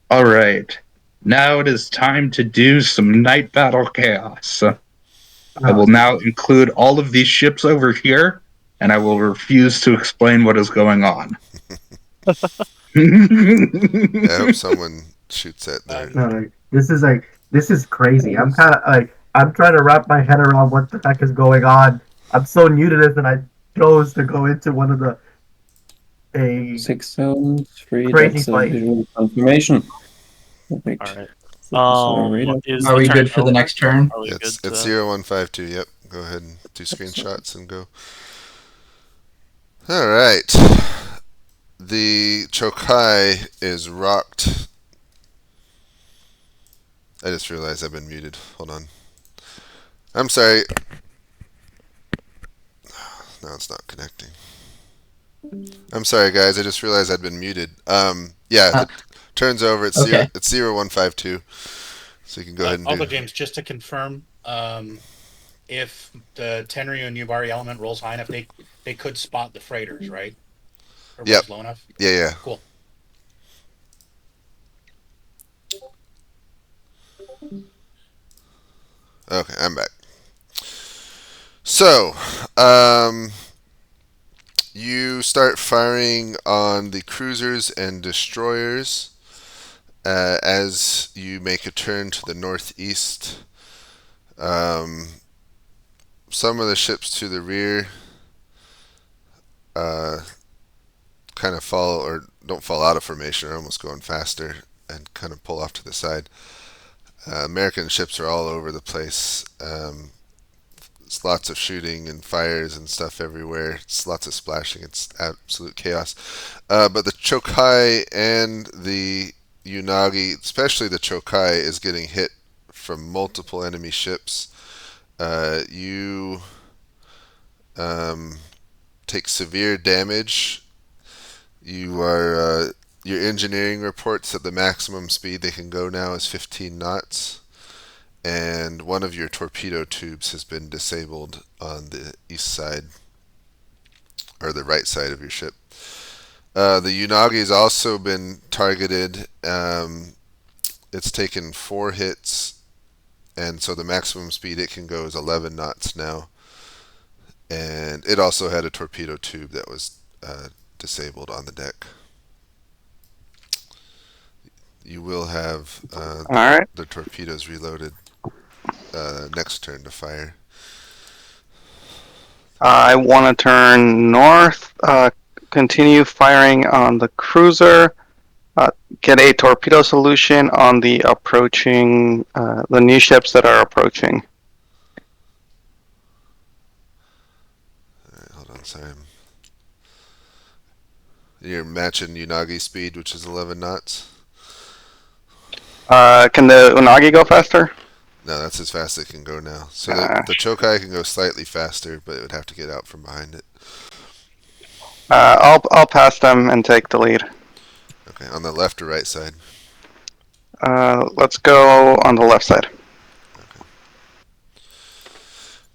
All right. Now it is time to do some night battle chaos. I will now include all of these ships over here, and I will refuse to explain what is going on. I hope someone shoots at their. No, this is crazy. I'm kind of I'm trying to wrap my head around what the heck is going on. I'm so new to this, and I chose to go into one of the a 603, crazy that's a fight. visual confirmation. Perfect. All right. Sorry, radar. Is Are the we turn good for the over? next turn? Are we It's good? 0152. Yep. Go ahead and do screenshots and go. All right. The Chokai is rocked. I just realized I've been muted. Hold on. I'm sorry. No, it's not connecting. I'm sorry, guys. I just realized I'd been muted. Yeah, the turn's over. It's Okay. It's 0152. So you can go ahead and Also, do. James, just to confirm, if the Tenryu and Yubari element rolls high enough, they could spot the freighters, right? Or Yep. rolls low enough? Yeah. Cool. Okay, I'm back. So, you start firing on the cruisers and destroyers as you make a turn to the northeast. Some of the ships to the rear kind of fall or don't fall out of formation, are almost going faster and kind of pull off to the side. American ships are all over the place. It's lots of shooting and fires and stuff everywhere. It's lots of splashing. It's absolute chaos. But the Chokai and the Unagi, especially the Chokai, is getting hit from multiple enemy ships. You take severe damage. You are your engineering reports that the maximum speed they can go now is 15 knots, and one of your torpedo tubes has been disabled on the east side or the right side of your ship. The Unagi has also been targeted. It's taken 4 hits, and so the maximum speed it can go is 11 knots now. And it also had a torpedo tube that was disabled on the deck. You will have All right. the torpedoes reloaded next turn to fire. I want to turn north, continue firing on the cruiser, get a torpedo solution on the approaching, the new ships that are approaching. Alright, hold on, sorry. You're matching Unagi speed, which is 11 knots. Can the Unagi go faster? No, that's as fast as it can go now. So the Chokai can go slightly faster, but it would have to get out from behind it. I'll pass them and take the lead. Okay, on the left or right side? Let's go on the left side. Okay.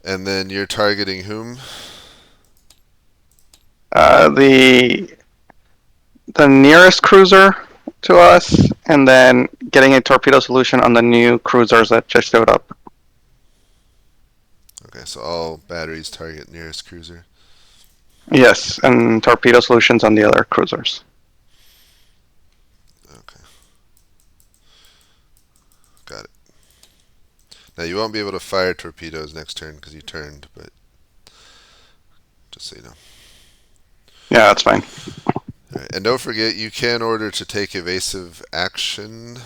And then you're targeting whom? The nearest cruiser to us, and then getting a torpedo solution on the new cruisers that just showed up. Okay, so all batteries target nearest cruiser. Yes, and torpedo solutions on the other cruisers. Okay. Got it. Now you won't be able to fire torpedoes next turn because you turned, but just so you know. Yeah, that's fine. Alright, and don't forget, you can order to take evasive action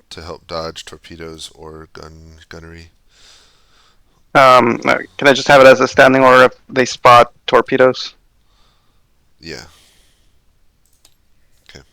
to help dodge torpedoes or gunnery. Can I just have it as a standing order if they spot torpedoes? Yeah. Okay.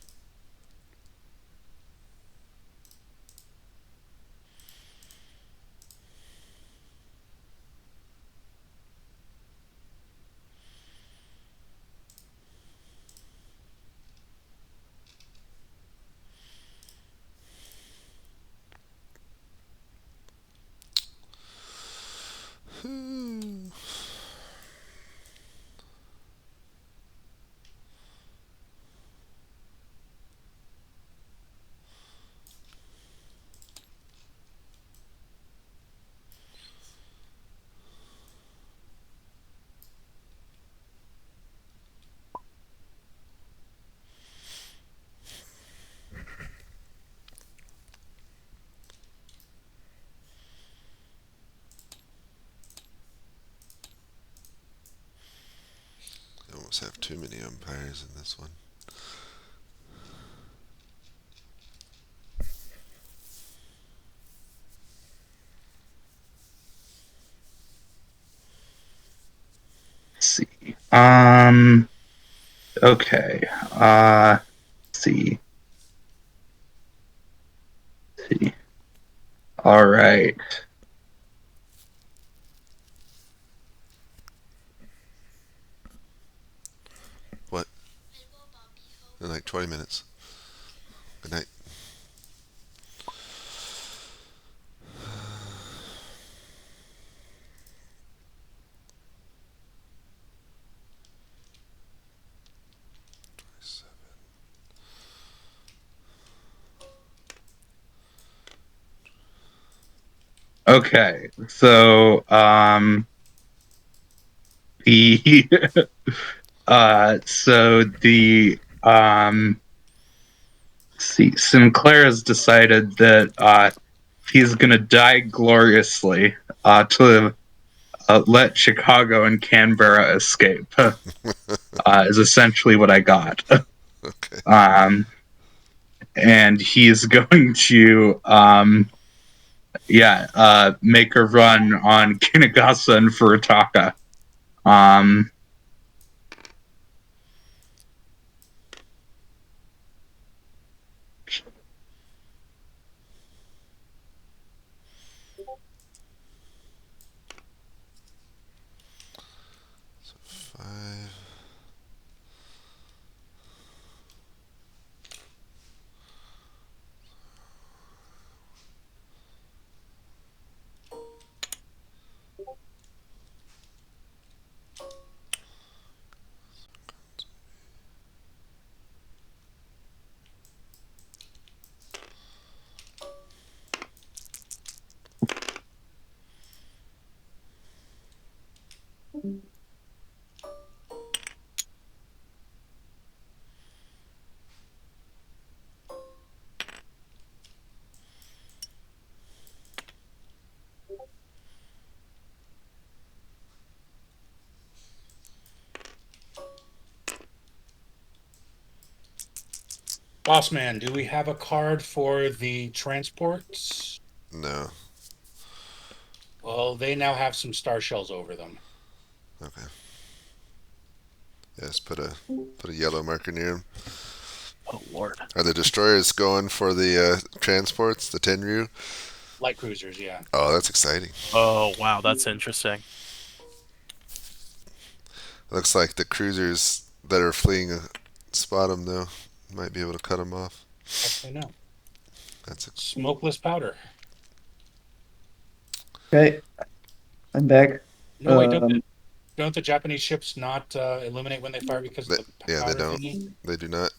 almost have too many umpires in this one. Let's see. Okay. Let's see. All right. In like 20 minutes. Good night. Okay. So the so the see, Sinclair has decided that he's gonna die gloriously to let Chicago and Canberra escape. Is essentially what I got. Okay. And he's going to make a run on Kinagasa and Furutaka. So 5. Boss man, do we have a card for the transports? No. Well, they now have some star shells over them. Okay. Yes, put a yellow marker near them. Oh lord. Are the destroyers going for the transports, the Tenryu? Light cruisers, yeah. Oh, that's exciting. Oh wow, that's interesting. Looks like the cruisers that are fleeing spot them though. Might be able to cut them off. Actually, no. That's Smokeless powder. Okay, I'm back. No, wait, Um, don't the Japanese ships not illuminate when they fire because of the yeah, they powder don't. thingy? They do not.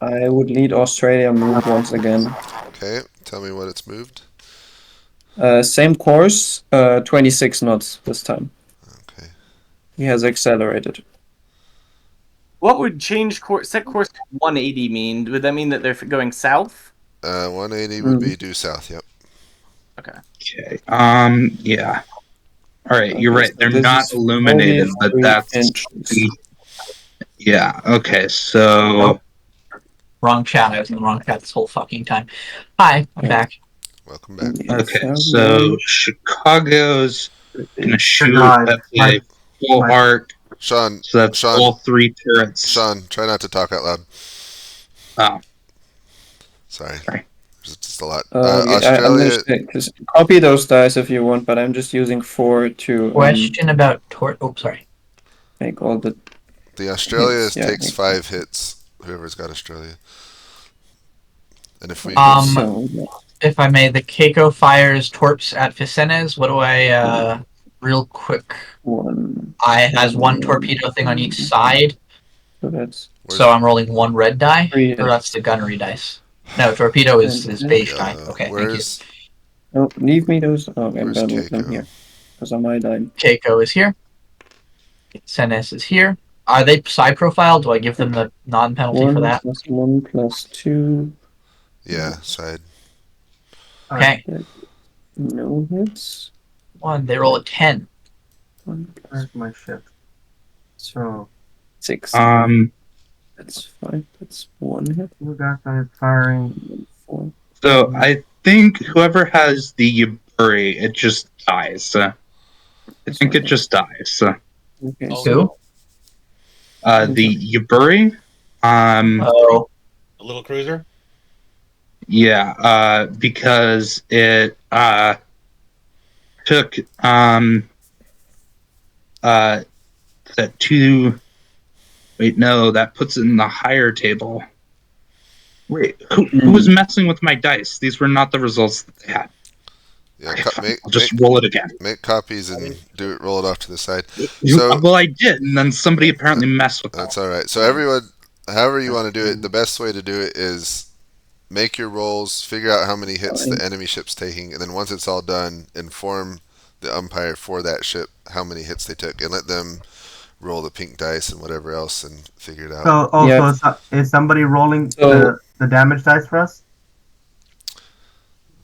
I would lead Australia move once again. Okay, tell me what it's moved. Same course, 26 knots this time. Okay. He has accelerated. What would change course set course to 180 mean? Would that mean that they're going south? 180 would be due south. Yep. Okay. Okay. Yeah. All right. You're Okay, right. so They're this not is illuminated, but 43 that's inches. yeah. Okay. So Nope. Wrong chat. I was in the wrong chat this whole fucking time. Hi, I'm Yeah. back. Welcome back. okay. So Chicago's gonna shoot God, at a full my- arc. Sean, So that's Sean, all 3 turrets. Sean, try not to talk out loud. Oh, Sorry. Sorry. There's just a lot. I'm gonna Australia. just copy those dice if you want, but I'm just using 4 to Question about Oh, sorry. make all the The Australia hits. Yeah. takes 5 hits. Whoever's got Australia. And if we So, If I may, the Keiko fires torps at Ficenes. What do I, real quick? I has one torpedo thing on each side, so that's so I'm rolling one red die, 3 or that's the gunnery dice. No, torpedo is beige die. yeah, Okay, thank you. where's No, leave me those. Oh, I'm Where's gonna move them Keiko? here. Because on my line. Keiko is here. Senes is here. Are they side profile? Do I give them the non-penalty for that? 1 plus 2. yeah side? Okay. No hits. 1. They roll a 10. Where's my ship? So 6. That's 5. That's 1 hit. Kinugasa is firing. 4. So I think whoever has the Yaburi, it just dies. I think it just dies. Okay, Oh, so The Yaburi, Oh, a little cruiser. yeah, because it took that 2. Wait, no, that puts it in the higher table. Wait, who was messing with my dice? These were not the results that they had. Yeah, Okay, fine. I'll just roll it again. make copies and roll it off to the side. So Well, I did, and then somebody apparently messed with that's that. all right. So everyone, however you want to do it, the best way to do it is make your rolls, figure out how many hits the enemy ship's taking, and then once it's all done, inform the umpire for that ship how many hits they took, and let them roll the pink dice and whatever else and figure it out. So also, is somebody rolling the damage dice for us?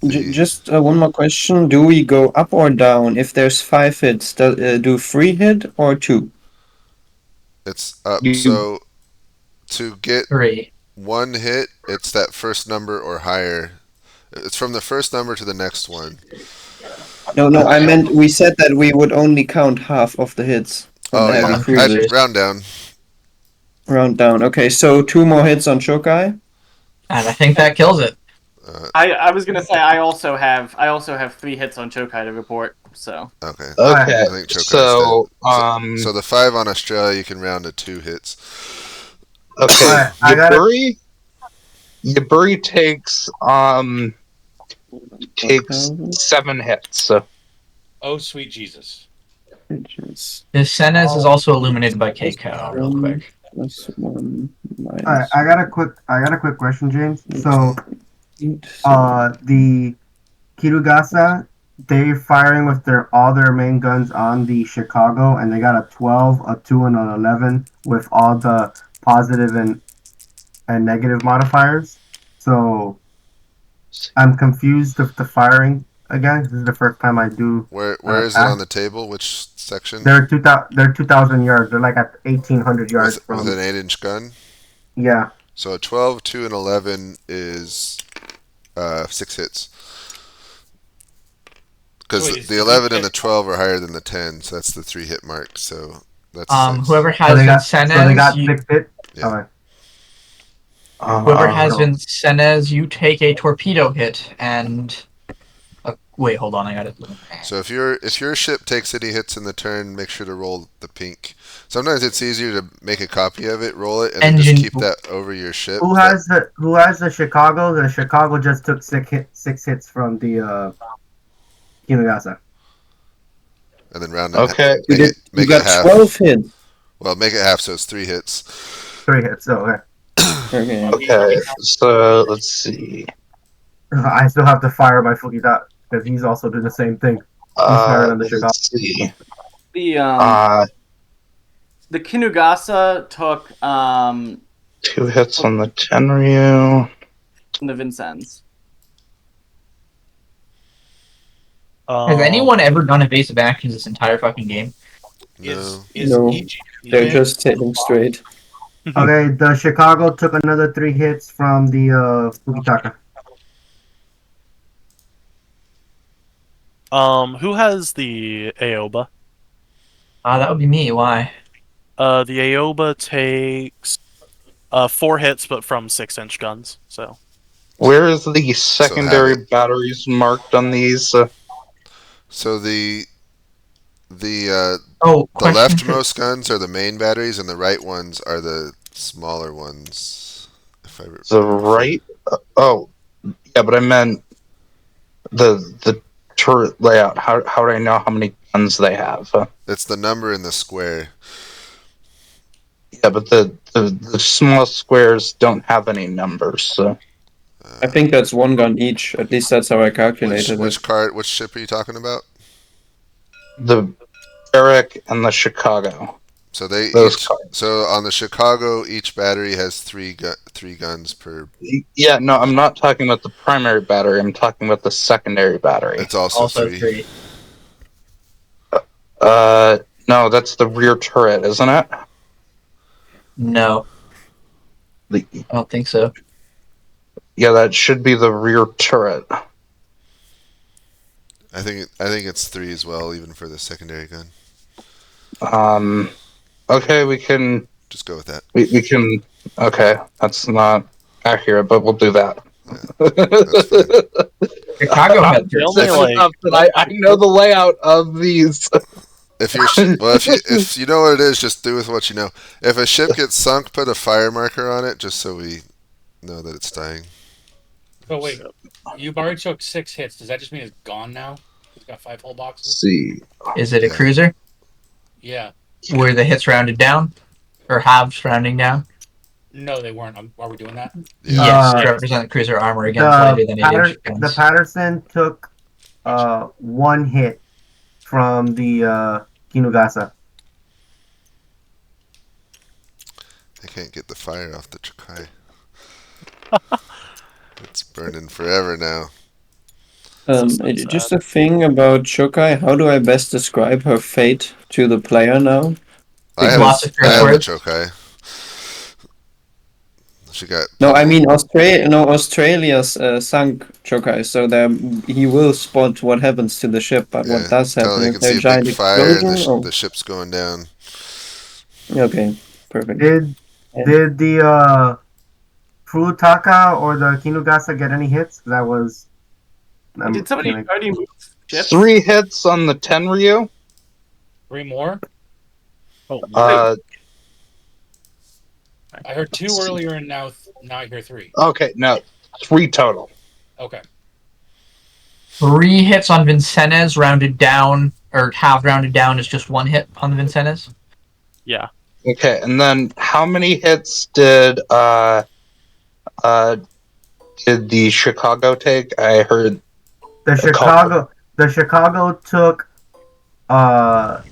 Just one more question. Do we go up or down? If there's 5 hits, do 3 hit or 2? It's up. So to get 3. 1 hit, it's that first number or higher. It's from the first number to the next one. No, I meant we said that we would only count half of the hits from the heavy cruisers. I'd round down. Round down. Okay, so 2 more hits on Chokai. And I think that kills it. I was gonna say I also have 3 hits on Chokai to report. So okay. Okay. I think Chokai's So so the 5 on Australia you can round to 2 hits. Okay. Yaburi takes 7 hits. Oh, sweet Jesus. Vicennes is also illuminated by Keiko, real quick. Alright, I got a quick question, James. So the Kirugasa, they're firing with all their main guns on the Chicago, and they got a 12, a 2, and an 11 with all the positive and negative modifiers. So I'm confused with the firing again. This is the first time I do. Where is it on the table? Which section? They're 2,000 yards. They're like at 1,800 yards with an 8-inch gun. Yeah. So a 12, 2, and 11 is 6 hits. Because the 11 and the 12 are higher than the 10, so that's the 3 hit mark. So that's whoever has Vincennes, so they got 6 hits. Yeah. Okay. Whoever has Vincennes, you take a torpedo hit, and wait, hold on, I got it. So if your ship takes any hits in the turn, make sure to roll the pink. Sometimes it's easier to make a copy of it, roll it, and then just keep that over your ship. Who has the Chicago? The Chicago just took 6 hits from the Kinugasa. And then round okay. Make got it half. 12 hits. Well, make it half, so it's 3 hits. 3 hits. So okay. So let's see. I still have to fire my Fukita because he's also doing the same thing. He's firing on the Chicago. Let's see. The Kinugasa took 2 hits on the Tenryu. The Vincennes. Has anyone ever done evasive actions this entire fucking game? No. They're just hitting straight. Okay, the Chicago took another 3 hits from the Fukitaka. Who has the Aoba? That would be me. Why? The Aoba takes 4 hits, but from 6-inch guns. So where is the secondary batteries marked on these? So the question leftmost guns are the main batteries, and the right ones are the smaller ones. The right? Oh, yeah, but I meant the turret layout. How do I know how many guns they have? It's the number in the square. Yeah, but the small squares don't have any numbers. So. I think that's 1 gun each. At least that's how I calculated which it. Which ship are you talking about? The Eric and the Chicago. So so on the Chicago, each battery has 3 guns per. Yeah, no, I'm not talking about the primary battery. I'm talking about the secondary battery. It's also 3. No, that's the rear turret, isn't it? No, The, I don't think so. yeah, that should be the rear turret. I think it's 3 as well, even for the secondary gun. Okay, we can Just go with that. we can. Okay, that's not accurate, but we'll do that. That's fine. Chicago had The only, That's like, enough that I know the layout of these. If you're well, if you know what it is, just do with what you know. If a ship gets sunk, put a fire marker on it, just so we know that it's dying. So wait, you've already took 6 hits. Does that just mean it's gone now? It's got 5 hull boxes. See, Is it a Yeah. cruiser? Yeah. Were the hits rounded down? Or halves rounding down? No, they weren't. Are we doing that? Yeah. Yes, Uh, to represent cruiser armor against lighter than 8-inch The guns. Patterson took 1 hit from the Kinugasa. I can't get the fire off the Chokai. It's burning forever now. Just a thing about Shokai. How do I best describe her fate to the player now? I Lots of have curse the words. Chokai. She got No, I pummeled. mean Australia's sunk Shokai, so he will spot what happens to the ship. But Yeah, what does tell happen? you Is can there see a a giant big fire and explosion? the ship's going down. Okay, perfect. Did the Furutaka or the Kinugasa get any hits? That was. Did somebody already move ships? 3 hits on the Tenryu. 3 more? Oh, I heard 2 earlier, and now I hear 3. Okay, no, 3 total. Okay. 3 hits on Vincennes rounded down, or half rounded down is just 1 hit on the Vincennes. yeah. Okay, and then how many hits did the Chicago take? I heard The Chicago took I'm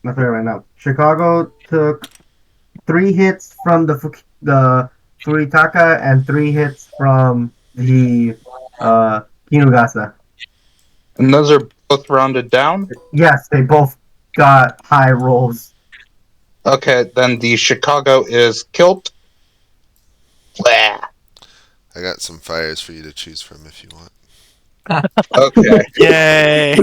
not there right now. Chicago took 3 hits from the Furitaka and 3 hits from the Kinugasa. and those are both rounded down. Yes, they both got high rolls. Okay, then the Chicago is killed. Blah. I got some fires for you to choose from if you want. Okay. Yay!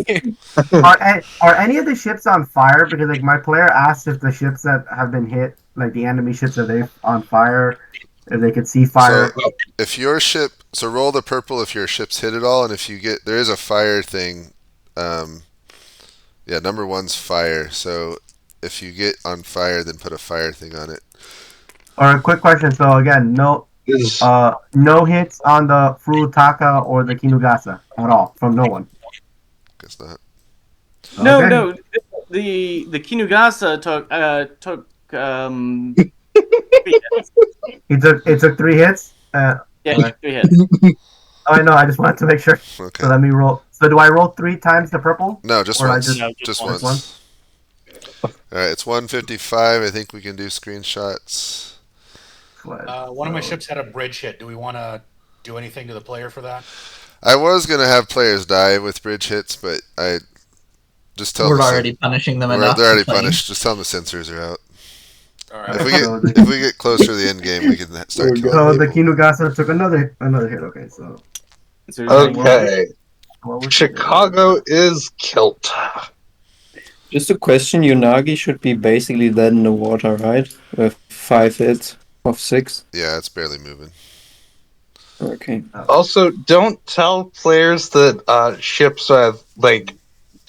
Are any of the ships on fire? Because like my player asked if the ships that have been hit, like the enemy ships, are they on fire? If they could see fire. So if your ship, so roll the purple if your ship's hit at all, and if you get, there is a fire thing. Yeah, number 1's fire. So if you get on fire, then put a fire thing on it. Or a quick question. So again, no hits on the Furutaka or the Kinugasa at all from no one. Guess not. No, Okay. no. The Kinugasa took 3 hits. It took 3 hits. Yeah, Okay. 3 hits. Oh, I know. I just wanted to make sure. Okay. So let me roll. So do I roll 3 times the purple? No, just Or I once. just- No, just once. once. All right, it's 155. I think we can do screenshots. One of my ships had a bridge hit. Do we want to do anything to the player for that? I was gonna have players die with bridge hits, but I just tell We're them already punishing them enough. they're already for playing. punished. Just tell them the sensors are out. All If right. we get if we get closer to the end game, we can start killing So the people. Kinugasa took another hit. Okay, so Okay. what was Chicago is killed. Just a question: Unagi should be basically dead in the water, right? With 5 hits of 6. Yeah, it's barely moving. Okay. Also, don't tell players that ships have like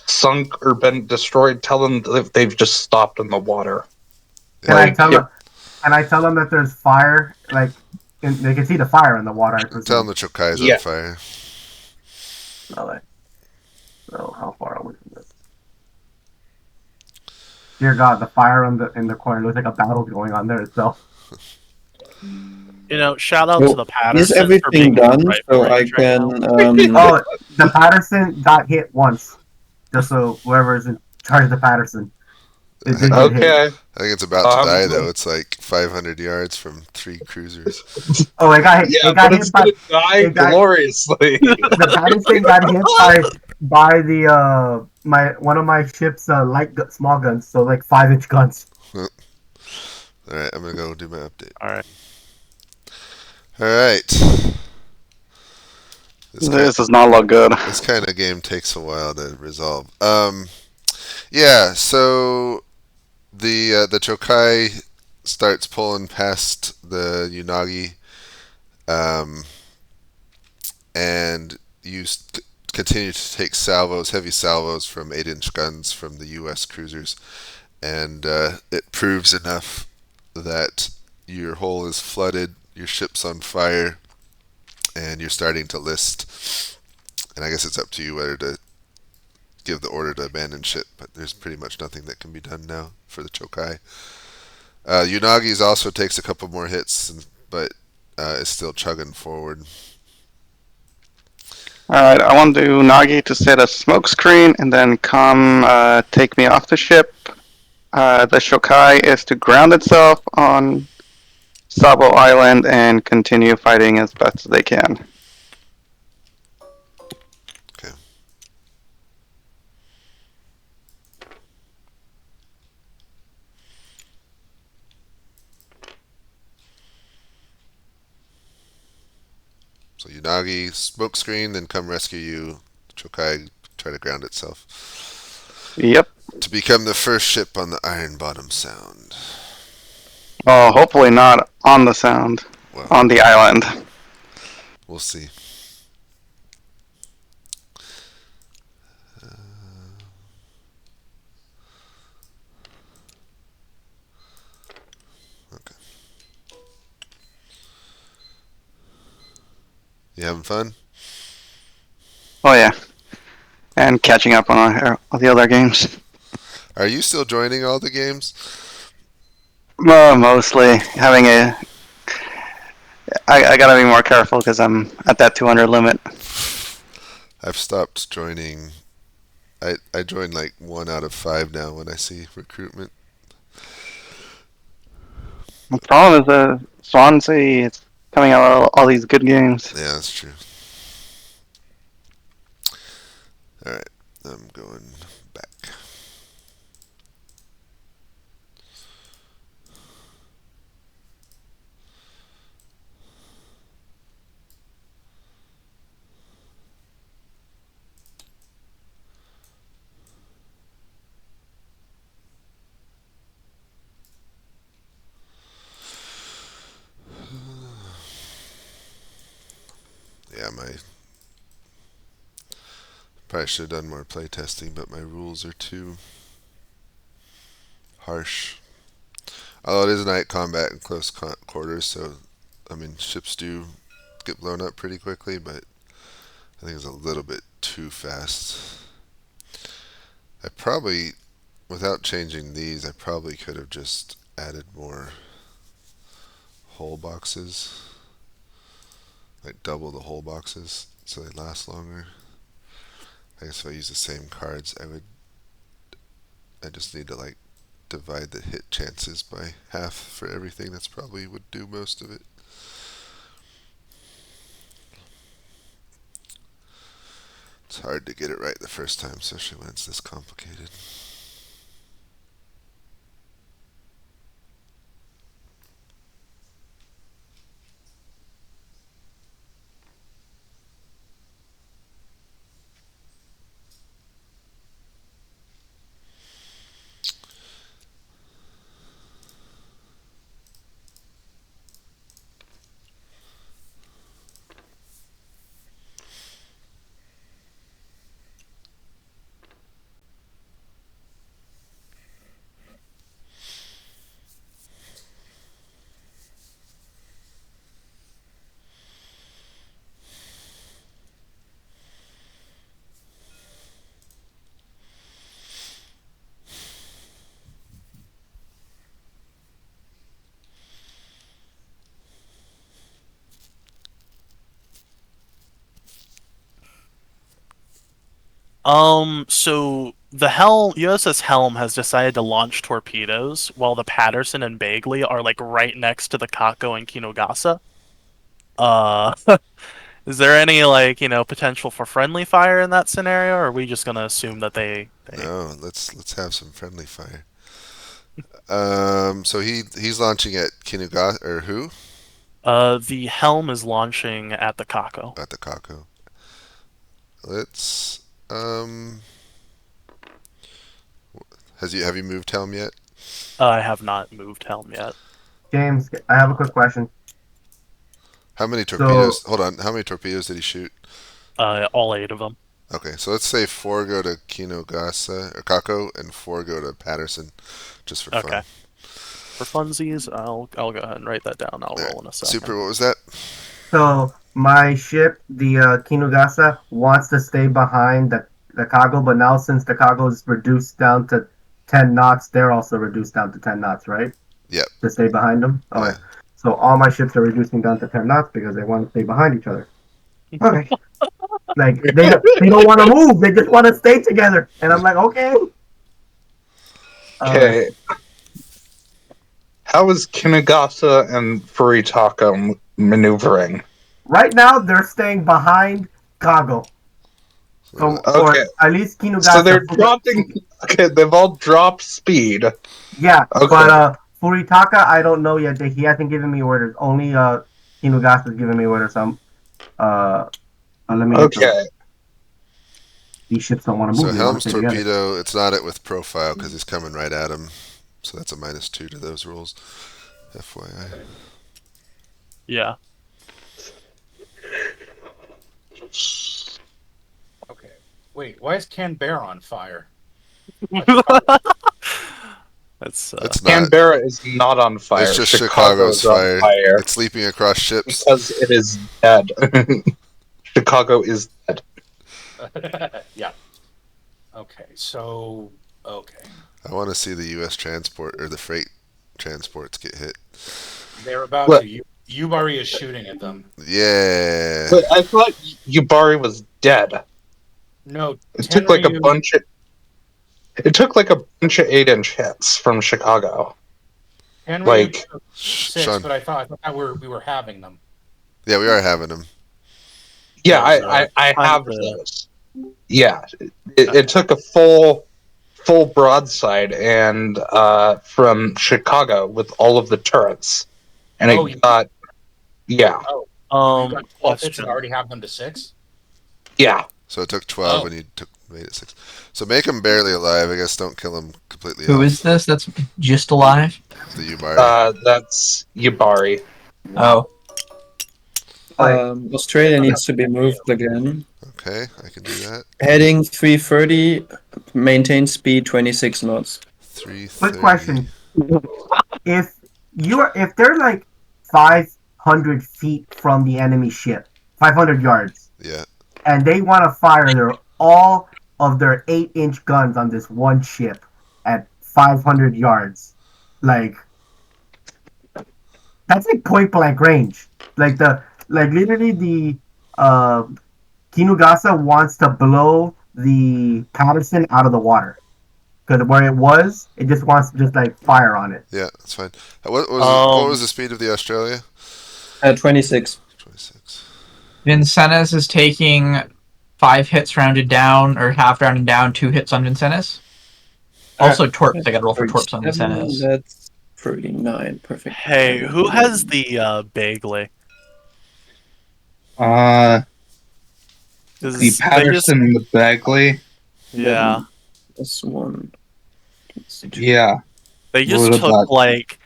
sunk or been destroyed. Tell them that they've just stopped in the water. Can I Like, tell them? Can I tell them that there's fire? Like they can see the fire in the water. I Tell them presume. the Chokai is Yeah. on fire. Okay. So how far are we from this? Dear God, the fire in the corner looks like a battle going on there itself. You know, shout out Well, to the Patterson Is for everything being done right so I range right now. can Oh, the Patterson got hit once. Just so whoever is in charge of the Patterson, it did get hit. okay. I think it's about to die though. It's like 500 yards from 3 cruisers. Oh, it got hit. Yeah, it got but hit it's by gonna die it got- gloriously. the Patterson got hit by the one of my ship's small guns, so like 5-inch guns. All right, I'm gonna go do my update. All right. All right. This does not look good. This kind of game takes a while to resolve. Yeah. So the Chokai starts pulling past the Unagi, um, and you continue to take salvos, heavy salvos from 8-inch guns from the U.S. cruisers, and it proves enough that your hull is flooded, your ship's on fire, and you're starting to list. And I guess it's up to you whether to give the order to abandon ship, but there's pretty much nothing that can be done now for the Chokai. Unagi's also takes a couple more hits, but is still chugging forward. Alright, I want to Nagi to set a smoke screen and then come take me off the ship. The Shokai is to ground itself on Savo Island and continue fighting as best as they can. Okay. So Unagi smoke screen, then come rescue you. Chokai try to ground itself. Yep. To become the first ship on the Iron Bottom Sound. Oh, hopefully not on the Sound. Well, On the island. we'll see. Okay. You having fun? Oh yeah. And catching up on all the other games. Are you still joining all the games? Mostly having a. I gotta be more careful because I'm at that 200 limit. I've stopped joining. I join like 1 out of 5 now when I see recruitment. The problem is Swansea is coming out with all these good games. Yeah, that's true. Alright, I'm going back. Yeah, probably should have done more playtesting, but my rules are too harsh. Although it is night combat in close quarters, so I mean ships do get blown up pretty quickly, but I think it's a little bit too fast. I probably, without changing these, I probably could have just added more hull boxes, like double the hull boxes, so they last longer. I guess if I use the same cards, I just need to like divide the hit chances by half for everything. That's probably would do most of it. It's hard to get it right the first time, especially when it's this complicated. So the USS Helm has decided to launch torpedoes while the Patterson and Bagley are like right next to the Kako and Kinogasa. Uh, is there any like, potential for friendly fire in that scenario, or are we just gonna assume that they... No, let's have some friendly fire. So he's launching at Kinugasa or who? The helm is launching at the Kako. At the Kako. Let's have you moved helm yet? I have not moved helm yet. James, I have a quick question. How many So torpedoes? Hold on. How many torpedoes did he shoot? All 8 of them. Okay, so let's say 4 go to Kinugasa or Kako and 4 go to Patterson, just for Okay. fun. For funsies, I'll go ahead and write that down. I'll roll in a second. Super. What was that? So my ship, the Kinugasa, wants to stay behind the cargo, but now since the cargo is reduced down to 10 knots, they're also reduced down to 10 knots, right? Yep. To stay behind them? Okay. Yeah. So all my ships are reducing down to 10 knots because they want to stay behind each other. Okay. Like, they don't want to move. They just want to stay together. And I'm like, okay. Okay. How is Kinugasa and Furitaka maneuvering? Right now, they're staying behind cargo. So, Okay. or at least Kinugasa. So they're dropping. Okay, they've all dropped speed. Yeah, Okay. but Furitaka, I don't know yet. He hasn't given me orders. Only Kinugasa has given me orders. Let me. Okay. These ships don't want to So move. They want helm's to stay together. torpedo. It's not at with profile because he's coming right at him. So that's a -2 to those rules. FYI. Yeah. Okay. Wait, why is Canberra on fire? That's It's not. Canberra is not on fire. It's just Chicago Chicago's is on fire It's leaping across ships. because it is dead. Chicago is dead. Yeah. Okay, so okay. I want to see the U.S. transport or the freight transports get hit. They're about What? to. Yubari is shooting at them. Yeah. But I thought Yubari was dead. No, It took like a Tenryu- bunch of. It took like a bunch of 8-inch hits from Chicago. Tenryu Like took 6, Sean. but I thought we were having them. Yeah, we are having them. yeah, Those, I have kinda- those. Yeah, it took a full broadside and from Chicago with all of the turrets, and Oh, it got yeah. You got 12 hits Question. and already have them to 6. Yeah. So it took 12 Oh. and you made it 6. So make him barely alive. I guess don't kill him completely Who off. is this? That's just alive? The Yubari. That's Yubari. Oh. Australia needs to be moved again. Okay, I can do that. Heading 330, maintain speed 26 knots. 330. Quick question: if they're like 500 feet from the enemy ship, 500 yards, Yeah. and they want to fire all of their 8-inch guns on this one ship at 500 yards, like that's like point blank range. Literally the Kinugasa wants to blow the Patterson out of the water. Because where it was, it just wants to just like fire on it. Yeah, that's fine. What was the speed of the Australia? 26. 26. Vincennes is taking 5 hits rounded down, or half rounded down, 2 hits on Vincennes. Also, torps. I got to roll for torps on 37, Vincennes. that's 39. Perfect. Hey, who has the Bagley? The 'Cause they Patterson and the Bagley. Yeah. This one. Yeah. They just What took about- like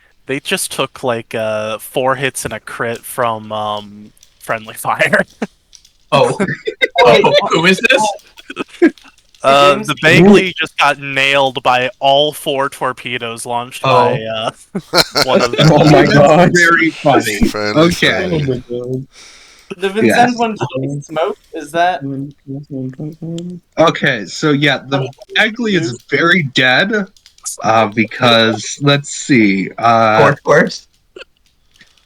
4 hits and a crit from friendly fire. Oh. Who is this? James? The Bagley just got nailed by all 4 torpedoes launched by one of them. Oh my god. Very funny. Friendly Okay. fire. The Vincennes one shooting smoke, is that? Okay, so yeah, the Bagley is very dead. Because let's see. Torps?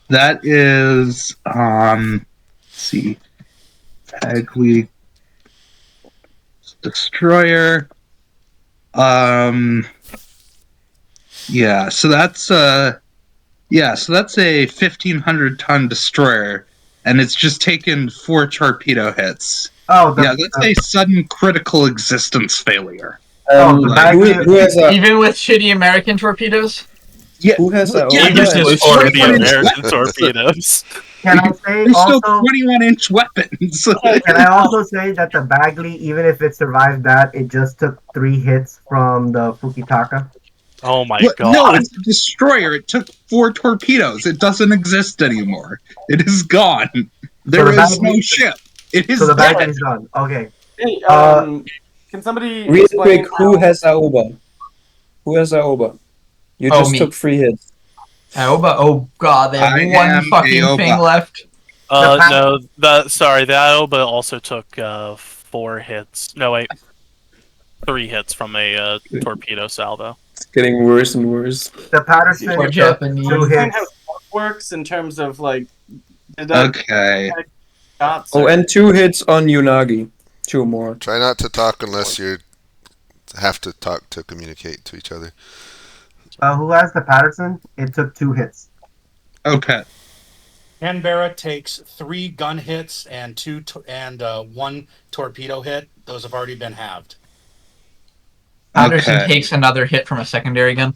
That is let's see. Bagley destroyer. Yeah, so that's a 1,500-ton destroyer, and it's just taken 4 torpedo hits. Oh, Yeah, that's a sudden critical existence failure. the Like- Bagley. who has a Even with shitty American torpedoes? Yeah, who has a yeah, Even there's with still for the 21-inch American weapons. torpedoes. Can I say There's still also? 21-inch weapons. Can I also say that the Bagley, even if it survived that, it just took 3 hits from the Fukitaka? Oh my What? god. No, it's a destroyer. It took 4 torpedoes. It doesn't exist anymore. It is gone. There the is no Bagley- ship. It is So the dead. Bagley's gone. Okay. Hey, Uh, can somebody real explain quick? Who has Aoba? Who has Aoba? You Oh, just me. took 3 hits. Aoba? Oh god, they have I one am fucking Aoba. thing left. No, the Ioba also took 4 hits. No, wait, 3 hits from a torpedo salvo. It's getting worse and worse. the Patterson Or took Japanese. 2 explain how hits. smoke works in terms of like did that Okay. shots? Oh, or- and 2 hits on Unagi. 2 more. Try not to talk unless you have to talk to communicate to each other. Who has the Patterson? It took 2 hits. Okay. Canberra takes 3 gun hits and 1 torpedo hit. Those have already been halved. Patterson Okay. takes another hit from a secondary gun.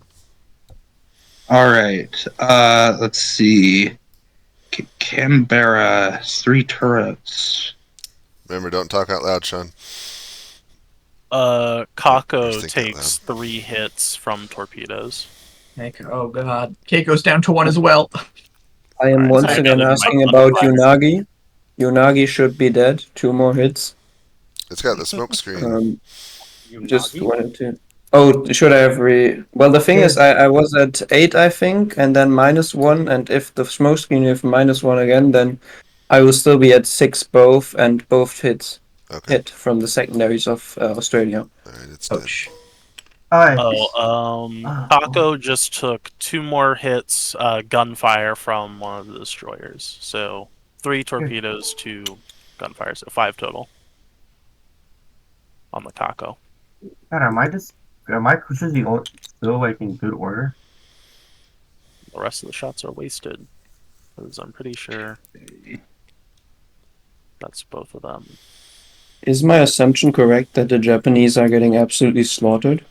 All right. Let's see. Canberra, 3 turrets. Remember, don't talk out loud, Sean. Kako Just think out takes 3 hits from torpedoes. Oh god. Keiko's down to 1 as well. I am Alright, once so again I got asking my about butterflies. Unagi. Unagi should be dead. 2 more hits. It's got the smoke screen. Just Unagi? wanted to. Oh, should I have Well, the thing is, I was at 8, I think, and then -1, and if the smoke screen if -1 again, then I will still be at 6 both, and both hits Okay. hit from the secondaries of Australia. All right, it's dead. Ouch. Alright. Kako just took 2 more hits, gunfire from one of the destroyers. So 3 torpedoes, 2 gunfire, so 5 total on the Kako. God, are my cruisers still like in good order? The rest of the shots are wasted, because I'm pretty sure that's both of them. Is my assumption correct that the Japanese are getting absolutely slaughtered?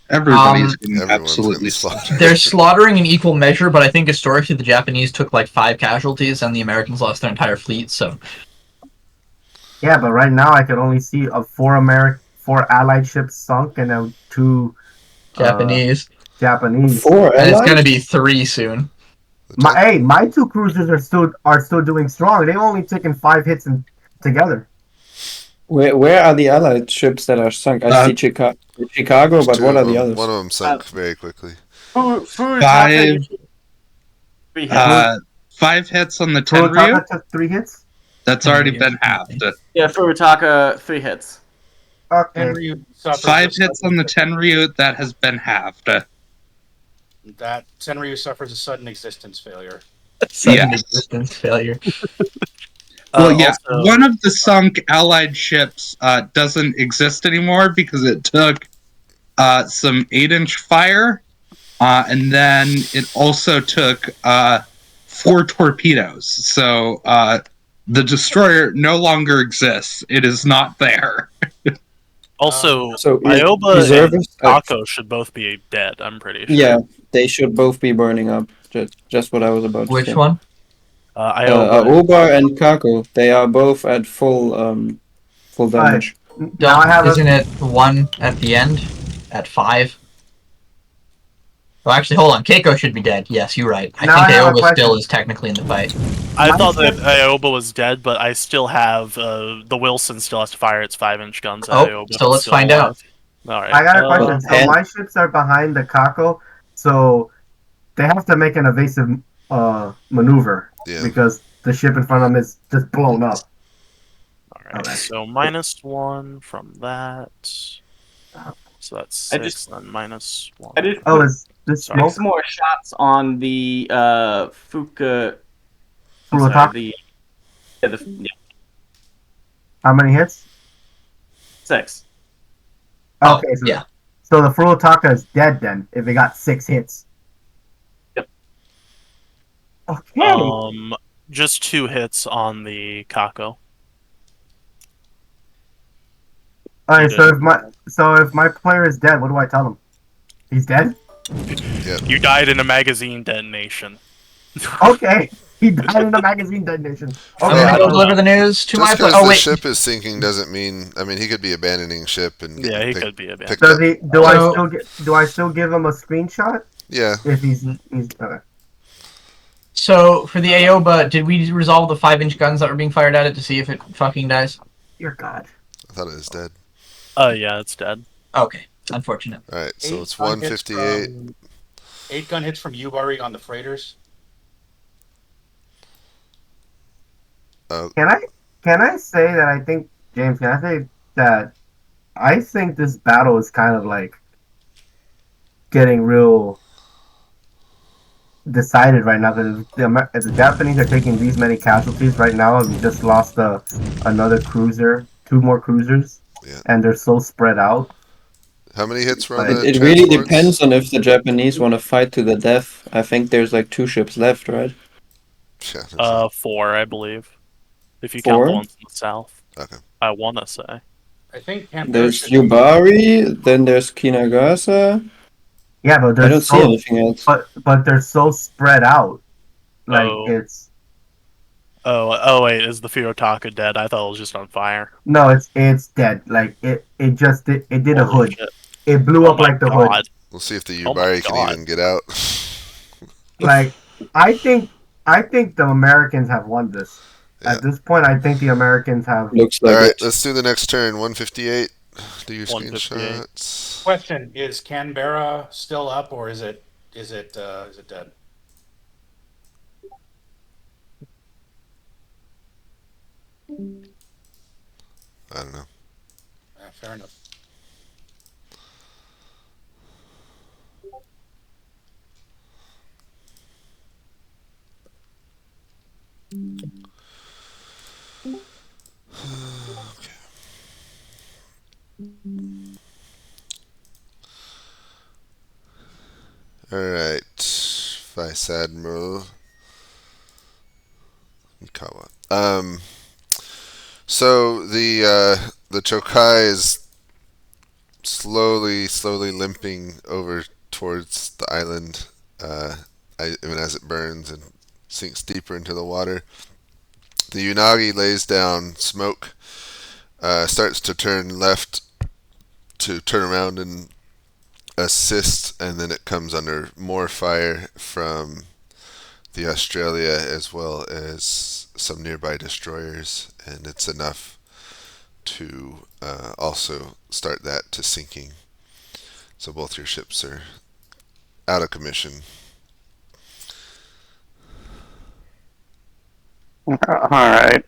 Everybody's getting Everyone's absolutely gonna be slaughtered. They're slaughtering in equal measure, but I think historically the Japanese took like 5 casualties and the Americans lost their entire fleet, so. Yeah, but right now I could only see 4 Allied ships sunk and then 2 Japanese. Japanese. 4 And it's allies? gonna be 3 soon. My 2 cruisers are still doing strong. They've only taken 5 hits together. Where are the allied ships that are sunk? I see Chicago, There's but 2 what of are the them. others? One of them sunk very quickly. Five. 3 hits. 5 hits on the Tenryu. Furutaka took 3 hits. That's already been halved. Yeah, Furutaka 3 hits. Okay. Tenryu suffers 5 a hits on the sudden- Tenryu. That has been halved. That Tenryu suffers a sudden existence failure. Sudden Yes. existence failure. Well, yeah, Also- one of the sunk Allied ships doesn't exist anymore because it took some 8-inch fire, and then it also took 4 torpedoes. So the destroyer no longer exists. It is not there. Also, So Ioba and reservists. Kako should both be dead, I'm pretty sure. Yeah, they should both be burning up. Just what I was about to Which say. one? Ioba Aoba and Kako, they are both at full damage. Now I have Isn't it 1 at the end? At 5? Oh, actually, hold on. Keiko should be dead. Yes, you're right. I Now think I have a Aoba question. still is technically in the fight. I My thought that ship- Ioba was dead, but I still have the Wilson still has to fire its 5-inch guns at Oh, Ioba. so let's Still find alive. out. All right. I got a question. So and- my ships are behind the Kako, so they have to make an evasive maneuver Yeah. because the ship in front of them is just blown up. All right. Alright. So -1 from that. So that's I 6, just- then -1. I did Oh, put is this Sorry. smoke? 6 more shots on the Fuka. I'm sorry, Furutaka? yeah. How many hits? 6. Oh, Okay, so, yeah. so the Furutaka is dead then if it got 6 hits. Yep. Okay. Just 2 hits on the Kako. All right, did. so if my player is dead, what do I tell him? He's dead. You died in a magazine detonation. Okay, he died in a magazine detonation. I'm Okay, gonna I go know deliver that. the news to Just my player. because Oh the wait, ship is sinking doesn't mean. I mean, he could be abandoning ship and Yeah, getting he could be a picked Does up. he? So- Do I still give him a screenshot Yeah. if he's okay? so for the Aoba, did we resolve the 5-inch guns that were being fired at it to see if it fucking dies? Dear God. I thought it was dead. Yeah, it's dead. Okay, unfortunate. All right, so Eight it's gun hits 158. from 8 gun hits from Ubari on the freighters. Can I say that I think James? Can I say that I think this battle is kind of like getting real decided right now because if the Japanese are taking these many casualties right now, we just lost another cruiser, two more cruisers, Yeah. and they're so spread out. How many hits were on Like, the It really transports? depends on if the Japanese want to fight to the death. I think there's like 2 ships left, right? Yeah, that's it. 4, I believe. If you count the 4. ones in the south. Okay. I wanna say. I think Canberra There's should be. Yubari, then there's Kinagasa. yeah, but I they're don't see anything else. but they're so spread out. Like Oh. it's Oh wait, is the Furutaka dead? I thought it was just on fire. no, it's dead. Like it did a Holy hood. shit. It blew Oh up my like the hood. god. We'll see if the Oh my Yubari can God. even get out. Like I think the Americans have won this. Yeah. At this point, I think the Americans have. Looks All like right, it. let's do the next turn. 158. Do your 158. screenshots. Question: is Canberra still up, or is it dead? I don't know. Fair enough. All right, Vice Admiral Mikawa. So the Chokai is slowly limping over towards the island. Even as it burns and sinks deeper into the water. The Unagi lays down smoke, starts to turn left to turn around and assist, and then it comes under more fire from the Australia as well as some nearby destroyers, and it's enough to also start that to sinking. So both your ships are out of commission. All right.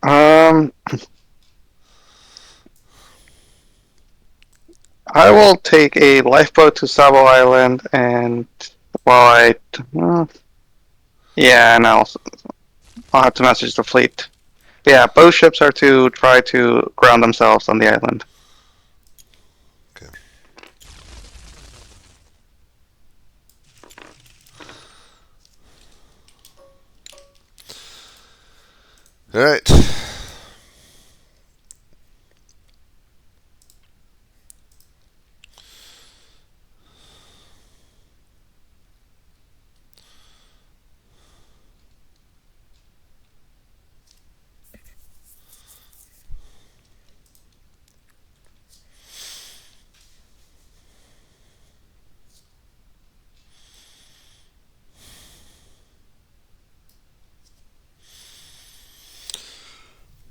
I will take a lifeboat to Savo Island, and while yeah, and I'll have to message the fleet. Yeah, both ships are to try to ground themselves on the island. All right.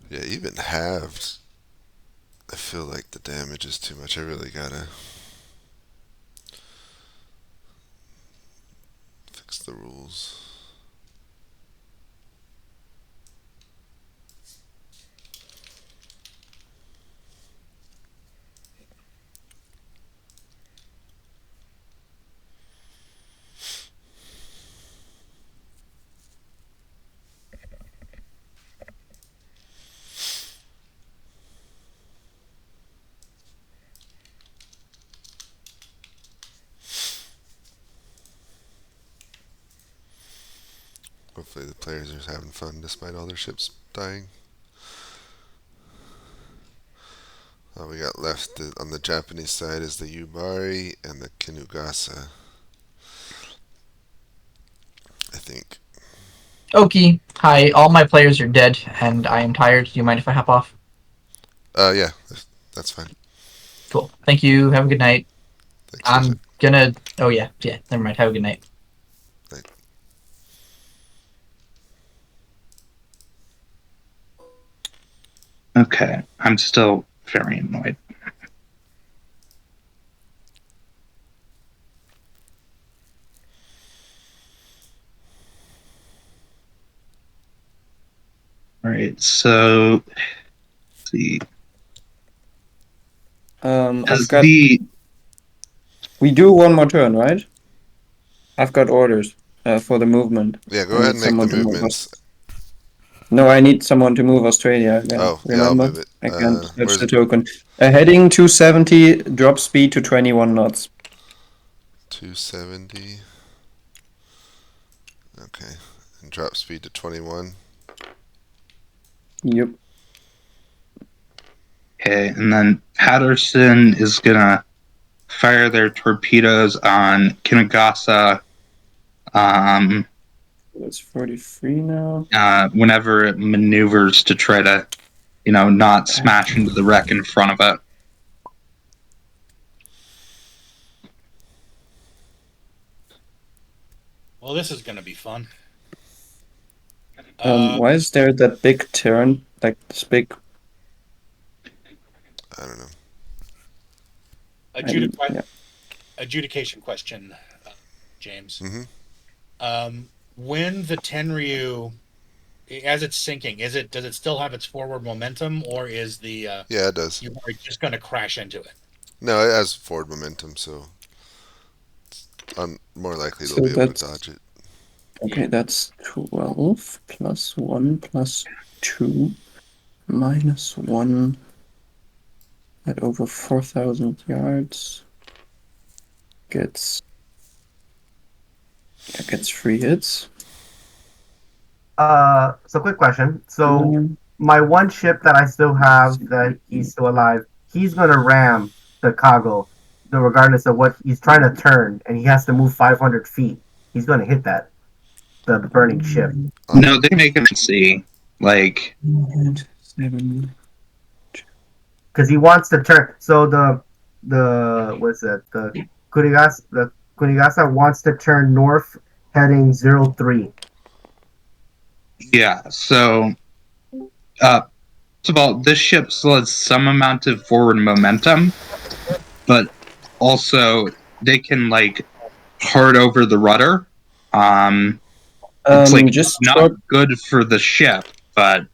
Yeah, even halved. I feel like the damage is too much. I really gotta fix the rules. Hopefully the players are having fun despite all their ships dying. All we got left on the Japanese side is the Yubari and the Kinugasa. I think. Okie. Hi, all my players are dead, and I am tired. Do you mind if I hop off? Yeah, that's fine. Cool. Thank you. Have a good night. Thanks, I'm gonna. Oh yeah. Never mind. Have a good night. Okay, I'm still very annoyed. All right, so let's see. I've got. We do one more turn, right? I've got orders for the movement. Yeah, go I ahead need and make the someone to move movements. us. No, I need someone to move Australia again. Oh, yeah, I'll Remember? move it. I can't touch Where's the token. Heading 270, drop speed to 21 knots. 270? Okay, and drop speed to 21. Yep. Okay, and then Patterson is gonna fire their torpedoes on Kinugasa. It's 43 now. Whenever it maneuvers to try to, not smash into the wreck in front of it. Well, this is gonna be fun. Why is there that big turn, like this big? I don't know. Adjudication question, James. Mm-hmm. When the Tenryu, as it's sinking, does it still have its forward momentum, or is the yeah, it does. You are just going to crash into it? No, it has forward momentum, so I'm more likely So they'll be able to that's dodge it. okay. That's 12 plus 1 plus 2 minus 1 at over 4,000 yards gets 3 hits. So quick question. So my one ship that I still have that he's still alive, he's gonna ram the cargo, regardless of what he's trying to turn, and he has to move 500 feet. He's gonna hit that the burning ship. No, they make him see like 7. Because he wants to turn. So what's that? The Kunigasa wants to turn north, heading 03. Yeah. So, first of all, this ship still has some amount of forward momentum, but also they can hard over the rudder. It's just not good for the ship, but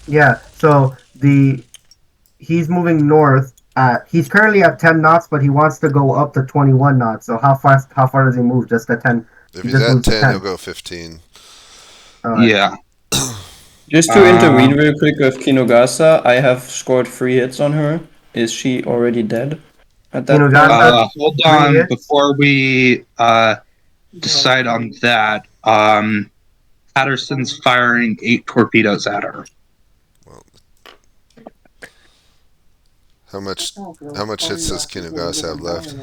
yeah. So he's moving north. He's currently at 10 knots, but he wants to go up to 21 knots. So how far does he move? Just to 10. If he's at 10, he'll go 15. Right. Yeah. Just to intervene real quick with Kinugasa, I have scored 3 hits on her. Is she already dead at that point? Hold on, before we decide on that. Patterson's firing 8 torpedoes at her. Well, how much hits does Kinugasa have left?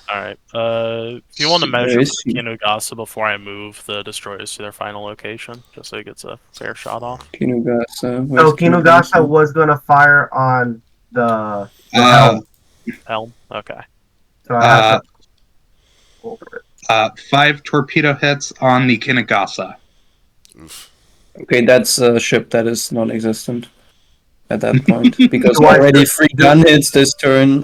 Alright, do you want to measure Kinugasa before I move the destroyers to their final location, just so he gets a fair shot off? Kinugasa. So Kinugasa was going to fire on the helm. Helm? Okay. So I have to go for it. 5 torpedo hits on the Kinugasa. Oof. Okay, that's a ship that is non-existent at that point because already 3 gun hits this turn.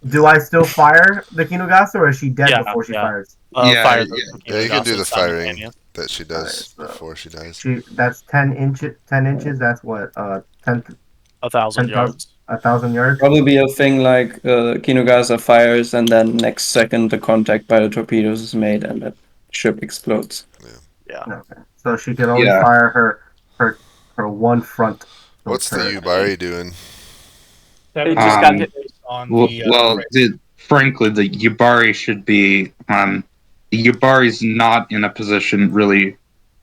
Do I still fire the Kinugasa, or is she dead before she fires? Yeah, you can do the firing that she does before she dies. That's 10 inches. 10 inches. That's what 1,000 yards. 1,000 yards. Probably a thing like Kinugasa fires, and then next second the contact by the torpedoes is made, and that ship explodes. Yeah. Okay. So she can only fire her one front. What's the Yubari doing? It just got hit on frankly, the Yubari should be. The Yubari's not in a position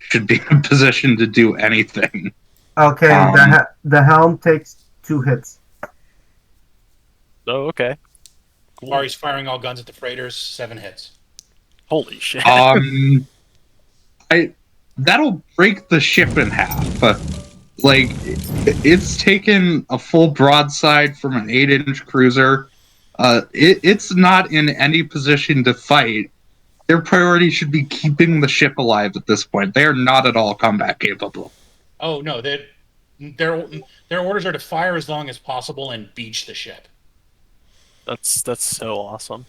should be in a position to do anything. Okay, the helm takes 2 hits. Oh, okay. Cool. Bari's firing all guns at the freighters. 7 hits. Holy shit. That'll break the ship in half. Like, it's taken a full broadside from an 8-inch cruiser. It's not in any position to fight. Their priority should be keeping the ship alive at this point. They are not at all combat capable. Oh no, their orders are to fire as long as possible and beach the ship. That's so awesome.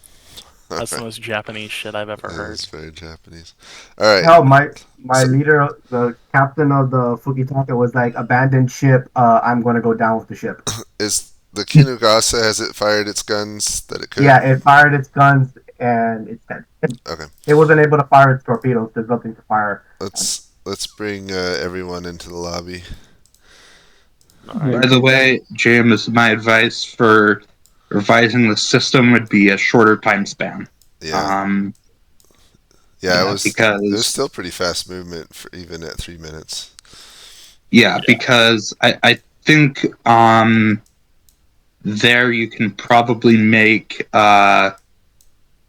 That's the most Japanese shit I've ever heard. That's very Japanese. All right. No, my leader, the captain of the Fukitaka, was like, "Abandoned ship. I'm going to go down with the ship." Is the Kinugasa, has it fired its guns that it could? Yeah, it fired its guns and it's dead. Okay. It wasn't able to fire its torpedoes. There's nothing to fire. Let's bring everyone into the lobby. Alright. By the way, James, my advice for revising the system would be a shorter time span. Yeah. It was because still pretty fast movement for even at 3 minutes. Yeah, because I think there you can probably make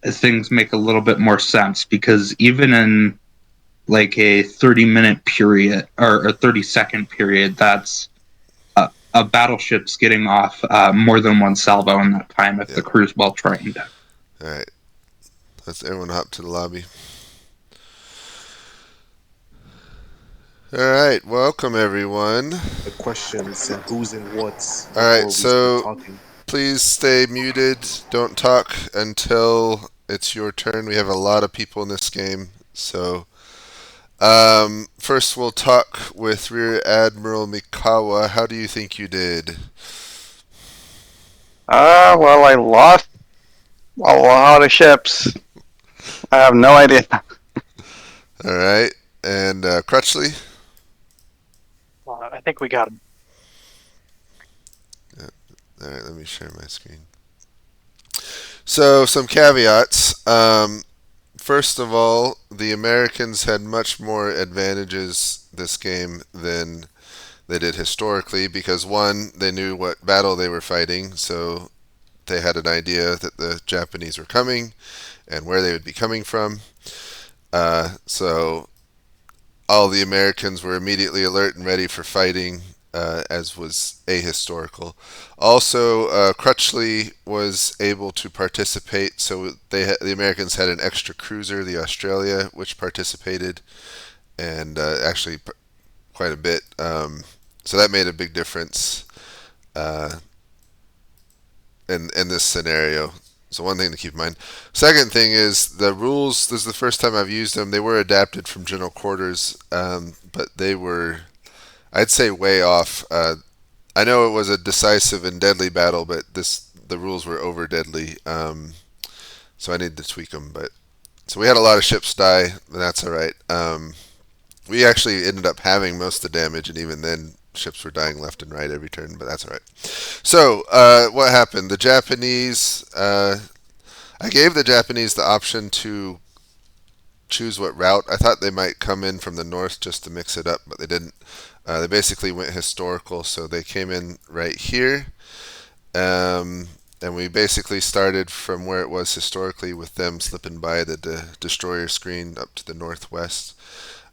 things make a little bit more sense, because even in like a 30-minute period or a 30-second period, that's a battleship's getting off more than one salvo in that time if the crew's well trained. All right. Let's everyone hop to the lobby. All right, welcome everyone. The questions and who's and what's. All right, before we so start talking. please stay muted. Don't talk until it's your turn. We have a lot of people in this game, so first we'll talk with Rear Admiral Mikawa. How do you think you did? Well, I lost a lot of ships. I have no idea. All right, and Crutchley. I think we got him. All right, let me share my screen. So, some caveats. First of all, the Americans had much more advantages this game than they did historically, because one, they knew what battle they were fighting, so they had an idea that the Japanese were coming and where they would be coming from. So all the Americans were immediately alert and ready for fighting, as was ahistorical. Also, Crutchley was able to participate, so the Americans had an extra cruiser, the Australia, which participated, and actually quite a bit. So that made a big difference in this scenario. So one thing to keep in mind. Second thing is the rules. This is the first time I've used them. They were adapted from General Quarters, but they were, I'd say, way off. I know it was a decisive and deadly battle, but the rules were over deadly. So I need to tweak them. But so we had a lot of ships die, but that's all right. We actually ended up having most of the damage, and even then, ships were dying left and right every turn, but that's all right. So, what happened? The Japanese, I gave the Japanese the option to choose what route. I thought they might come in from the north just to mix it up, but they didn't. They basically went historical, so they came in right here. And we basically started from where it was historically, with them slipping by the destroyer screen up to the northwest.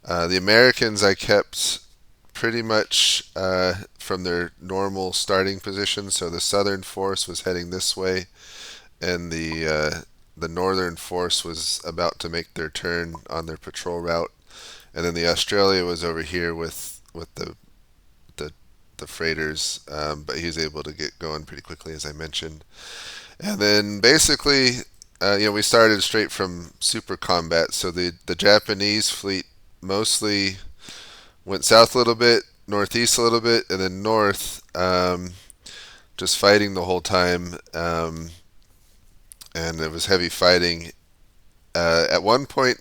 The Americans I kept pretty much from their normal starting position. So the southern force was heading this way, and the northern force was about to make their turn on their patrol route, and then the Australia was over here with the freighters, but he was able to get going pretty quickly, as I mentioned. And then basically, we started straight from super combat. So the Japanese fleet mostly went south a little bit, northeast a little bit, and then north, just fighting the whole time. And it was heavy fighting. At one point,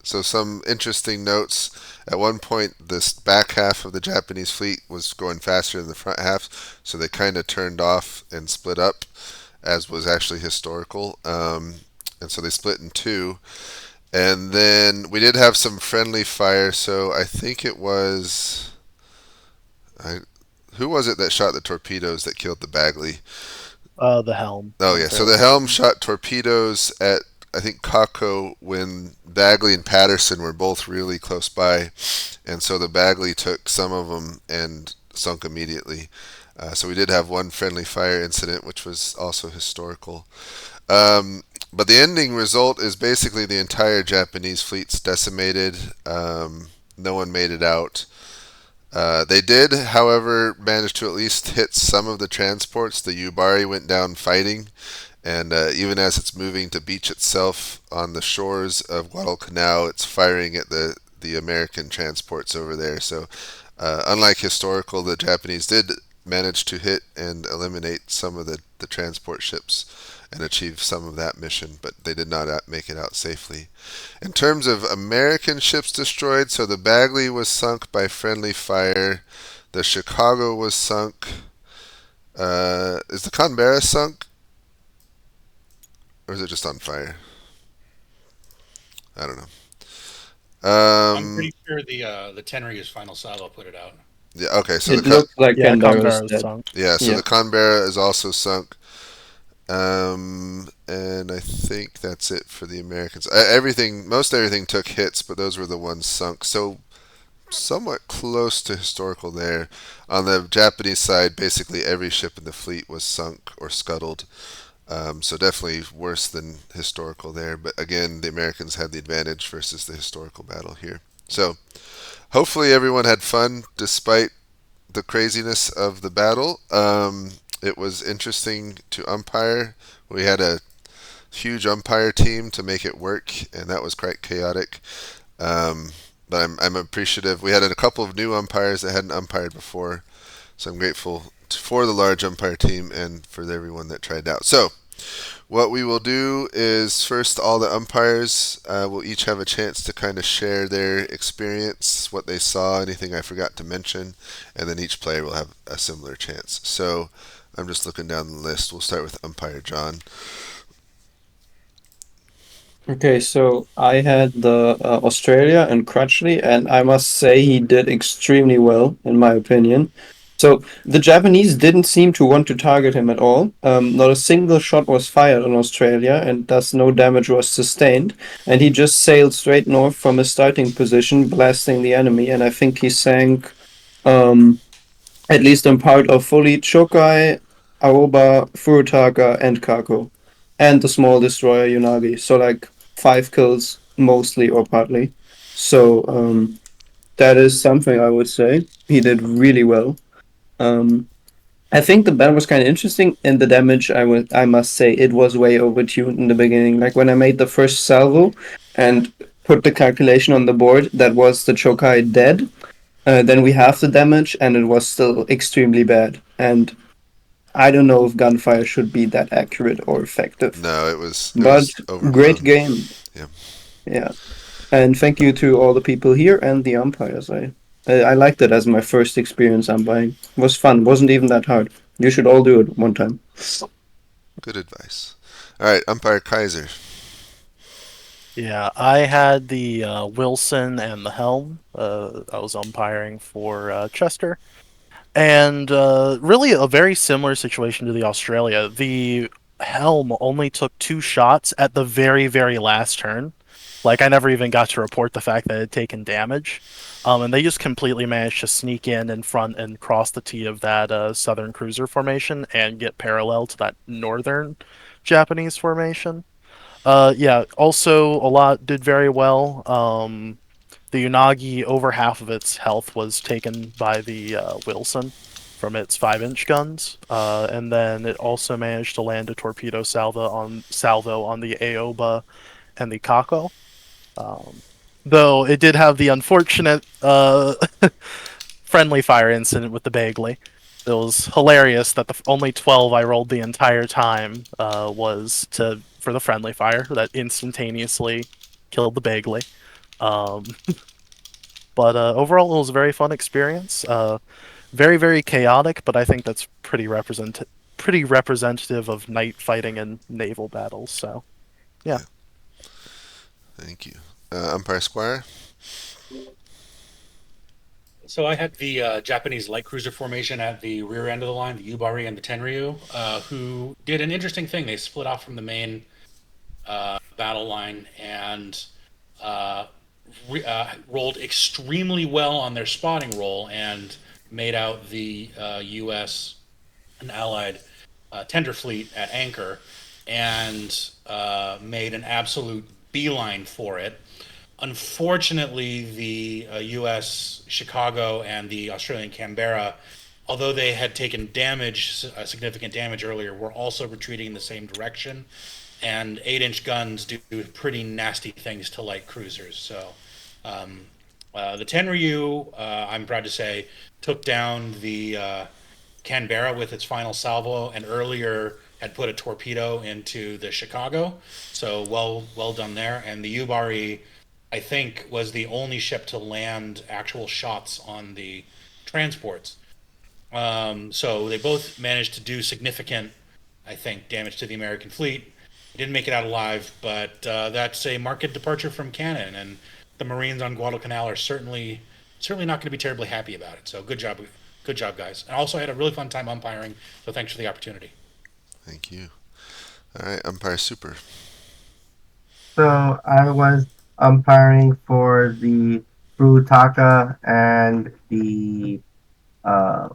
so some interesting notes. At one point, this back half of the Japanese fleet was going faster than the front half, so they kind of turned off and split up, as was actually historical. And so they split in two. And then we did have some friendly fire, so I think it was... who was it that shot the torpedoes that killed the Bagley? The helm. Oh I'm yeah, so fairly the helm certain. shot torpedoes at I think Kako when Bagley and Patterson were both really close by, and so the Bagley took some of them and sunk immediately. So we did have one friendly fire incident, which was also historical. Um, but the ending result is basically the entire Japanese fleet's decimated. No one made it out. They did, however, manage to at least hit some of the transports. The Yubari went down fighting, and even as it's moving to beach itself on the shores of Guadalcanal, it's firing at the American transports over there. So, unlike historical, the Japanese did manage to hit and eliminate some of the transport ships and achieve some of that mission, but they did not make it out safely. In terms of American ships destroyed, so the Bagley was sunk by friendly fire. The Chicago was sunk. Is the Canberra sunk? Or is it just on fire? I don't know. I'm pretty sure the Tenryu's final salvo put it out. Yeah. Okay. So It looks like Yeah, Canberra's Canberra is dead. sunk. yeah. So Yeah. the Canberra is also sunk. And I think that's it for the Americans. Most everything took hits, but those were the ones sunk. So somewhat close to historical there. On the Japanese side, basically every ship in the fleet was sunk or scuttled. So definitely worse than historical there. But again, the Americans had the advantage versus the historical battle here. So hopefully everyone had fun despite the craziness of the battle. It was interesting to umpire. We had a huge umpire team to make it work, and that was quite chaotic. But I'm appreciative. We had a couple of new umpires that hadn't umpired before, so I'm grateful for the large umpire team and for everyone that tried out. So, what we will do is first, all the umpires will each have a chance to kind of share their experience, what they saw, anything I forgot to mention, and then each player will have a similar chance. So, I'm just looking down the list. We'll start with umpire John. Okay, so I had the Australia and Crutchley, and I must say he did extremely well, in my opinion. So the Japanese didn't seem to want to target him at all. Not a single shot was fired on Australia, and thus no damage was sustained. And he just sailed straight north from his starting position, blasting the enemy. And I think he sank, um, at least in part of fully Chokai, Aoba, Furutaka, and Kako, and the small destroyer Unagi. So like 5 kills mostly or partly. So that is something I would say he did really well. Um, I think the battle was kind of interesting, and the damage I must say it was way overtuned in the beginning. Like when I made the first salvo and put the calculation on the board, that was the Chokai dead. Then we have the damage, and it was still extremely bad. And I don't know if gunfire should be that accurate or effective. No, it was But great overblown. game. Yeah. Yeah. And thank you to all the people here and the umpires. I liked it as my first experience umpiring. It was fun. Wasn't even that hard. You should all do it one time. Good advice. All right, umpire Kaiser. Yeah, I had the Wilson and the helm. I was umpiring for Chester. And really a very similar situation to the Australia. The helm only took 2 shots at the very, very last turn. Like, I never even got to report the fact that it had taken damage. And they just completely managed to sneak in front and cross the T of that southern cruiser formation and get parallel to that northern Japanese formation. Yeah, also a lot did very well. The Unagi, over half of its health was taken by the Wilson from its 5-inch guns, and then it also managed to land a torpedo salvo on the Aoba and the Kako. Um, though it did have the unfortunate friendly fire incident with the Bagley. It was hilarious that the only 12 I rolled the entire time was for the friendly fire that instantaneously killed the Bagley. Um, but overall, it was a very fun experience. Very, very chaotic, but I think that's pretty representative of night fighting and naval battles. So, yeah. Thank you. Umpire Squire. So I had the Japanese light cruiser formation at the rear end of the line, the Yubari and the Tenryu, who did an interesting thing. They split off from the main battle line and uh, rolled extremely well on their spotting roll and made out the U.S. and Allied tender fleet at anchor and made an absolute beeline for it. Unfortunately, the U.S. Chicago and the Australian Canberra, although they had taken damage, significant damage earlier, were also retreating in the same direction. And 8-inch guns do pretty nasty things to light cruisers. So the Tenryu, I'm proud to say, took down the Canberra with its final salvo, and earlier had put a torpedo into the Chicago. So well done there. And the Yubari, I think, was the only ship to land actual shots on the transports. So they both managed to do significant, I think, damage to the American fleet. They didn't make it out alive, but that's a marked departure from canon, and the Marines on Guadalcanal are certainly not going to be terribly happy about it. So good job, guys. And also, I had a really fun time umpiring. So thanks for the opportunity. Thank you. All right, umpire super. So I was umpiring for the Furutaka and the uh,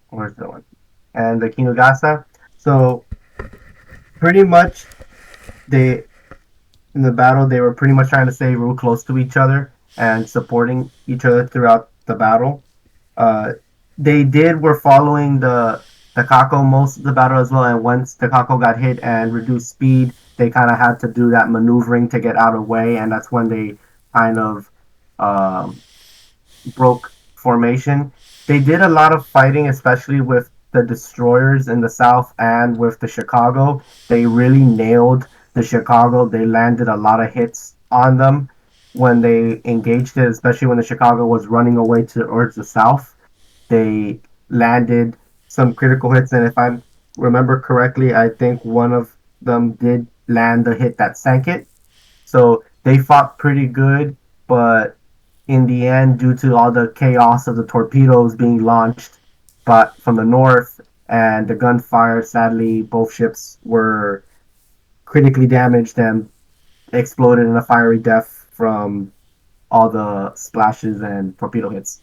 where's the one? And the Kinugasa. So pretty much they in the battle they were pretty much trying to stay real close to each other and supporting each other throughout the battle. Uh, they were following the Kako most of the battle as well, and once the Kako got hit and reduced speed, they kind of had to do that maneuvering to get out of the way, and that's when they kind of um, broke formation. They did a lot of fighting, especially with the destroyers in the south and with the Chicago. They really nailed the Chicago. They landed a lot of hits on them when they engaged it, especially when the Chicago was running away towards the south. They landed some critical hits, and if I remember correctly, I think one of them did land the hit that sank it. So they fought pretty good, but in the end, due to all the chaos of the torpedoes being launched, but from the north and the gunfire, sadly, both ships were critically damaged and exploded in a fiery death from all the splashes and torpedo hits.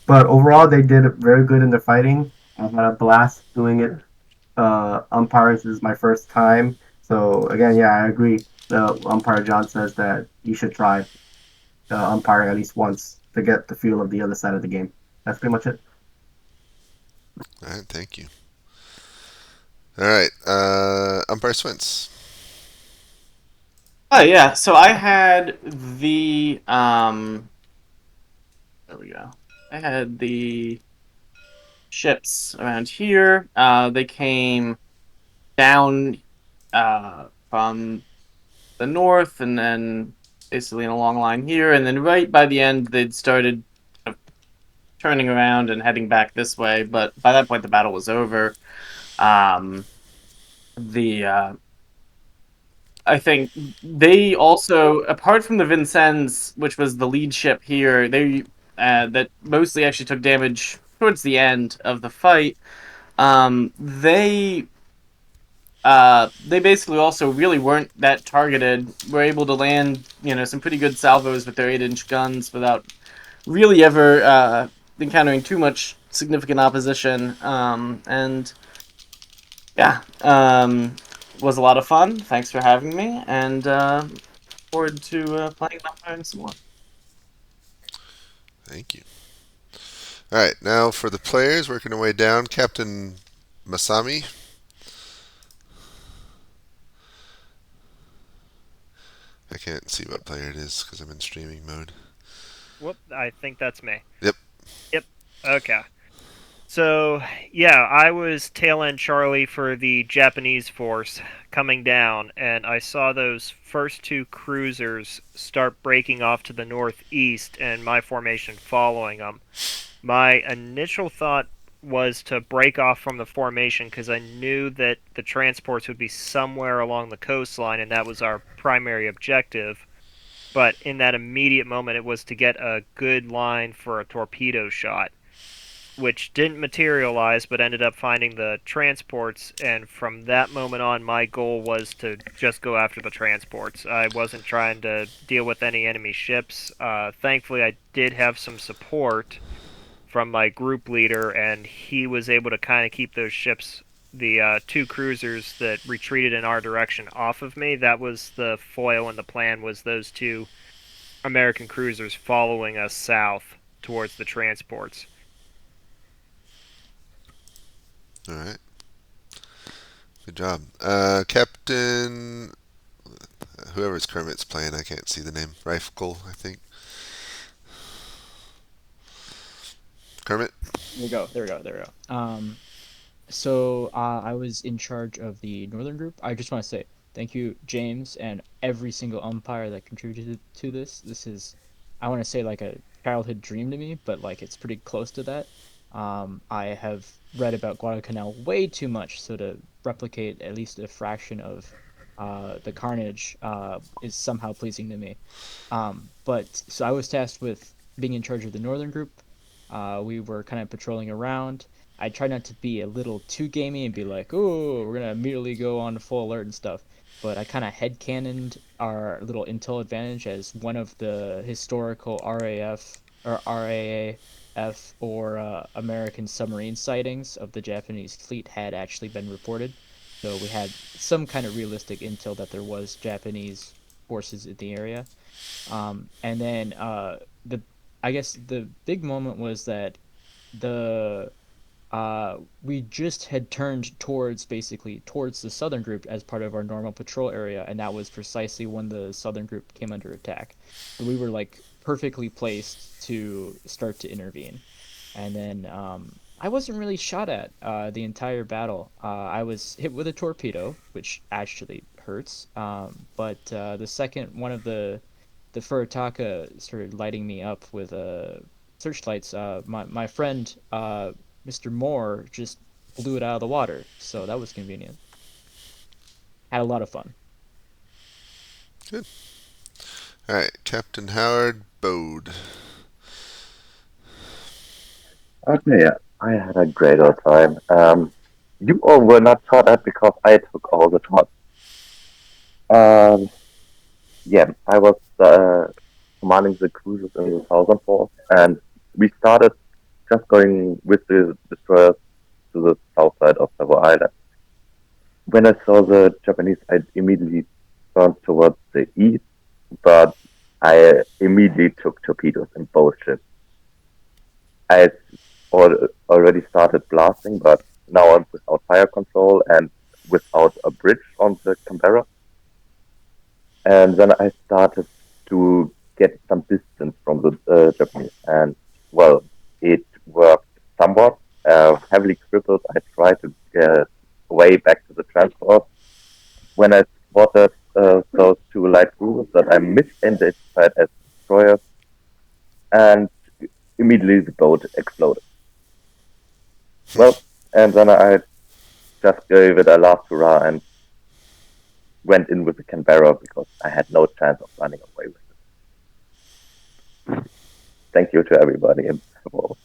But overall, they did very good in their fighting. I had a blast doing it. Umpires is my first time. So again, yeah, I agree. The umpire John says that you should try umpiring at least once to get the feel of the other side of the game. That's pretty much it. All right, thank you. All right, umpire Swince. Oh yeah, so I had the there we go. I had the ships around here. They came down from the north and then basically in a long line here, and then right by the end they'd started turning around and heading back this way, but by that point the battle was over. The I think they also, apart from the Vincennes, which was the lead ship here, they that mostly actually took damage towards the end of the fight. They basically also really weren't that targeted. Were able to land, some pretty good salvos with their 8-inch guns without really ever encountering too much significant opposition. And yeah, was a lot of fun. Thanks for having me, and forward to playing Vampire some more. Thank you. All right, now for the players, working our way down, Captain Masami. I can't see what player it is because I'm in streaming mode. Whoop, I think that's me. Yep. Yep. Okay. So, yeah, I was tail end Charlie for the Japanese force coming down, and I saw those first two cruisers start breaking off to the northeast and my formation following them. My initial thought was to break off from the formation because I knew that the transports would be somewhere along the coastline, and that was our primary objective. but in that immediate moment, it was to get a good line for a torpedo shot, which didn't materialize, but ended up finding the transports. And from that moment on, my goal was to just go after the transports. I wasn't trying to deal with any enemy ships. Thankfully, I did have some support from my group leader, and he was able to kind of keep those ships, the two cruisers that retreated in our direction, off of me. That was the foil, and the plan was those two American cruisers following us south towards the transports. All right. Good job. Captain, whoever's Kermit's playing, I can't see the name. Rifle, I think. Kermit? There we go. There we go. There we go. So I was in charge of the Northern Group. I just want to say thank you, James, and every single umpire that contributed to this. This is, I want to say, like a childhood dream to me, but like it's pretty close to that. I have read about Guadalcanal way too much, so to replicate at least a fraction of the carnage is somehow pleasing to me. But so I was tasked with being in charge of the Northern Group. We were kind of patrolling around. I try not to be a little too gamey and be like, "Oh, we're gonna immediately go on full alert and stuff." But I kind of headcanoned our little intel advantage as one of the historical RAF or RAAF or American submarine sightings of the Japanese fleet had actually been reported. So we had some kind of realistic intel that there was Japanese forces in the area. And then the I guess the big moment was that the we just had turned towards basically towards the southern group as part of our normal patrol area, and that was precisely when the southern group came under attack. So we were like perfectly placed to start to intervene. And then I wasn't really shot at the entire battle. I was hit with a torpedo, which actually hurts. But the second one of the Furitaka started lighting me up with searchlights, my friend Mr. Moore just blew it out of the water, so that was convenient. Had a lot of fun. Good. All right, Captain Howard Bode. Okay, yeah, I had a great old time. You all were not shot at because I took all the shots. Um, yeah, I was commanding the cruisers in the Southern Force, and we started just going with the destroyers to the south side of Savo Island. When I saw the Japanese, I immediately turned towards the east, but I immediately took torpedoes in both ships. I already started blasting, but now I'm without fire control and without a bridge on the Canberra. And then I started to get some distance from the Japanese, and well, it worked somewhat. Heavily crippled, I tried to get away back to the transport. When I spotted those two light cruisers that I misidentified as destroyers, and immediately the boat exploded. Well, and then I just gave it a last hurrah and went in with the Canberra because I had no chance of running away with it. Thank you to everybody, and it was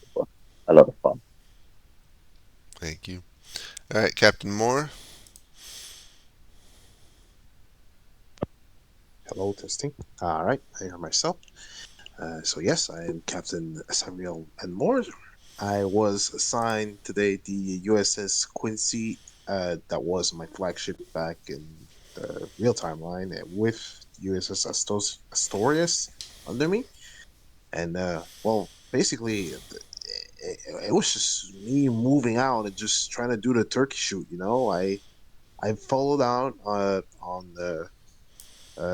a lot of fun. Thank you. All right, Captain Moore. Hello, testing. All right, I hear myself. So yes, I am Captain Samuel N. Moore. I was assigned today the USS Quincy. That was my flagship back in the real timeline, with USS Astorius under me. And well, basically, it was just me moving out and just trying to do the turkey shoot. I followed out on the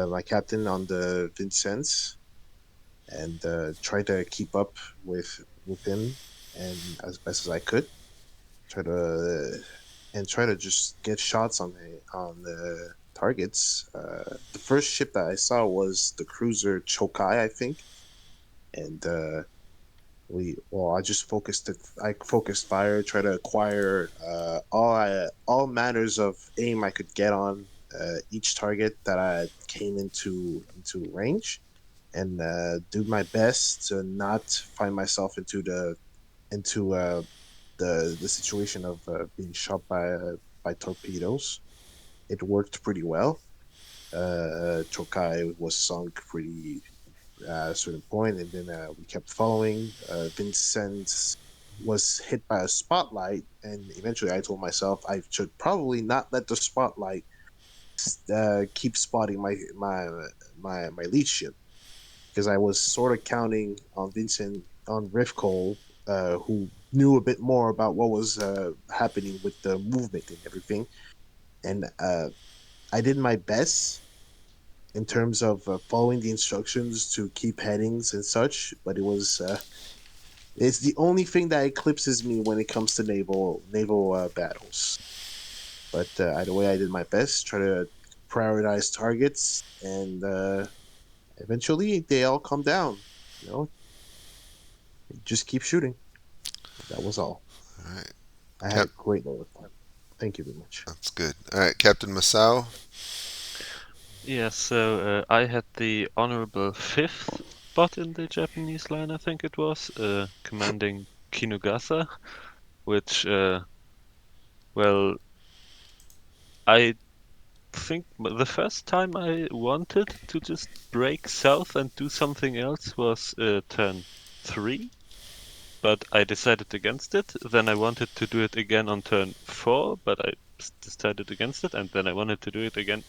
my captain on the Vincennes and try to keep up with him and as best as I could. Try to try to just get shots on the targets. The first ship that I saw was the cruiser Chokai, I think, and I just focused it. I focused fire, try to acquire all manners of aim I could get on each target that I came into range. and do my best to not find myself into the situation of being shot by torpedoes. It worked pretty well. Chokai was sunk pretty at a certain point, and then we kept following. Vincent was hit by a spotlight, and eventually I told myself I should probably not let the spotlight keep spotting my lead ship, because I was sort of counting on Vincent on Rifkol, who knew a bit more about what was happening with the movement and everything, and I did my best in terms of following the instructions to keep headings and such, but it's the only thing that eclipses me when it comes to naval battles. But either way, I did my best, try to prioritize targets, and eventually they all come down. You know, just keep shooting. That was all. All right. I had a Cap. great load of fun. Thank you very much. That's good. All right, Captain Masao. Yeah, so I had the honorable fifth spot in the Japanese line, I think it was, commanding Kinugasa, which, well, I think the first time I wanted to just break south and do something else was turn 3, but I decided against it. Then I wanted to do it again on turn 4, but I decided against it. And then I wanted to do it again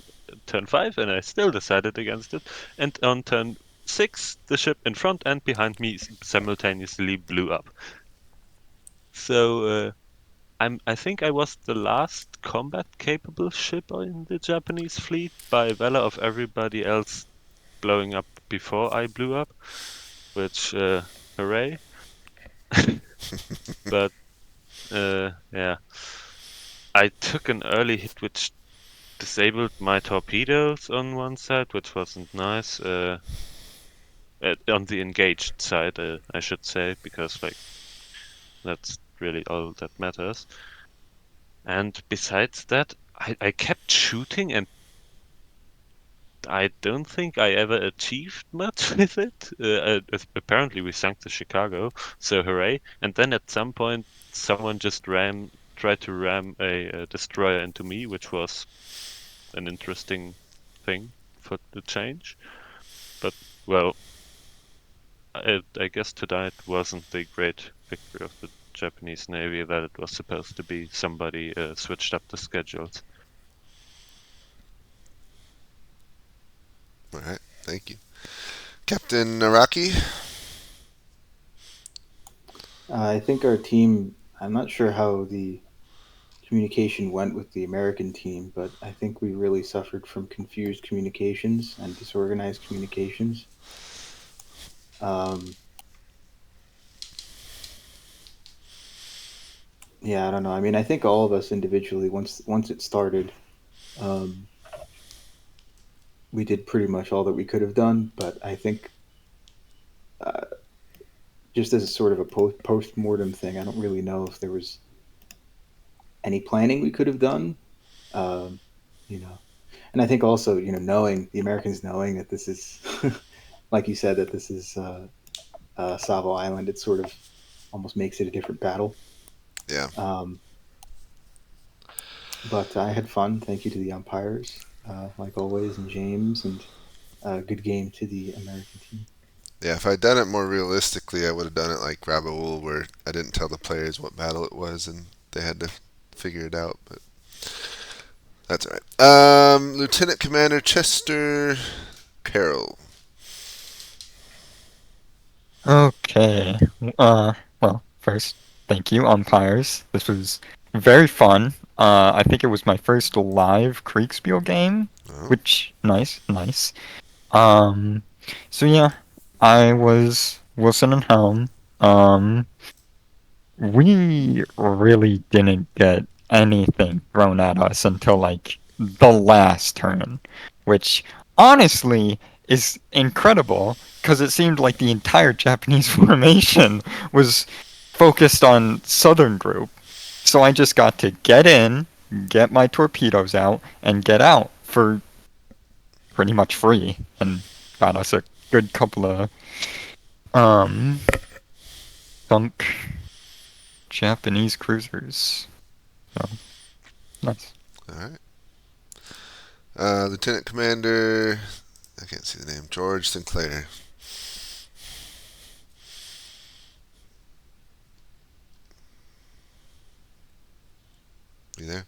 turn 5, and I still decided against it. And on turn 6, the ship in front and behind me simultaneously blew up. So I think I was the last combat-capable ship in the Japanese fleet by valor of everybody else blowing up before I blew up, which, hooray. But, yeah. I took an early hit which disabled my torpedoes on one side, which wasn't nice. On the engaged side, I should say, because, like, that's really all that matters. And besides that, I kept shooting, and I don't think I ever achieved much with it. Apparently, we sank the Chicago, so hooray! And then at some point, someone just tried to ram a destroyer into me, which was an interesting thing for the change. But well, I guess tonight wasn't the great victory of the Japanese Navy that it was supposed to be. Somebody switched up the schedules. All right, thank you. Captain Naraki. I think our team. I'm not sure how the communication went with the American team, but I think we really suffered from confused communications and disorganized communications. Um, yeah, I don't know. I mean, I think all of us individually, once it started, um, we did pretty much all that we could have done. But I think, uh, just as a sort of a post mortem thing, I don't really know if there was any planning we could have done. Um, you know, and I think also, knowing the Americans knowing that this is, like you said, that this is Savo Island, it sort of almost makes it a different battle. Yeah. But I had fun. Thank you to the umpires, like always, and James, and good game to the American team. Yeah, if I'd done it more realistically, I would have done it like Rabaul, where I didn't tell the players what battle it was and they had to figure it out. But that's all right. Lieutenant Commander Chester Carroll. Okay. Well, first, thank you, umpires. This was very fun. I think it was my first live Kriegspiel game, which nice. So yeah, I was Wilson and Helm. We really didn't get anything thrown at us until like the last turn, which honestly is incredible because it seemed like the entire Japanese formation was focused on Southern Group. So I just got to get in, get my torpedoes out, and get out for pretty much free, and got us a good couple of sunk Japanese cruisers. So nice. All right. Lieutenant Commander, I can't see the name, George Sinclair. You there?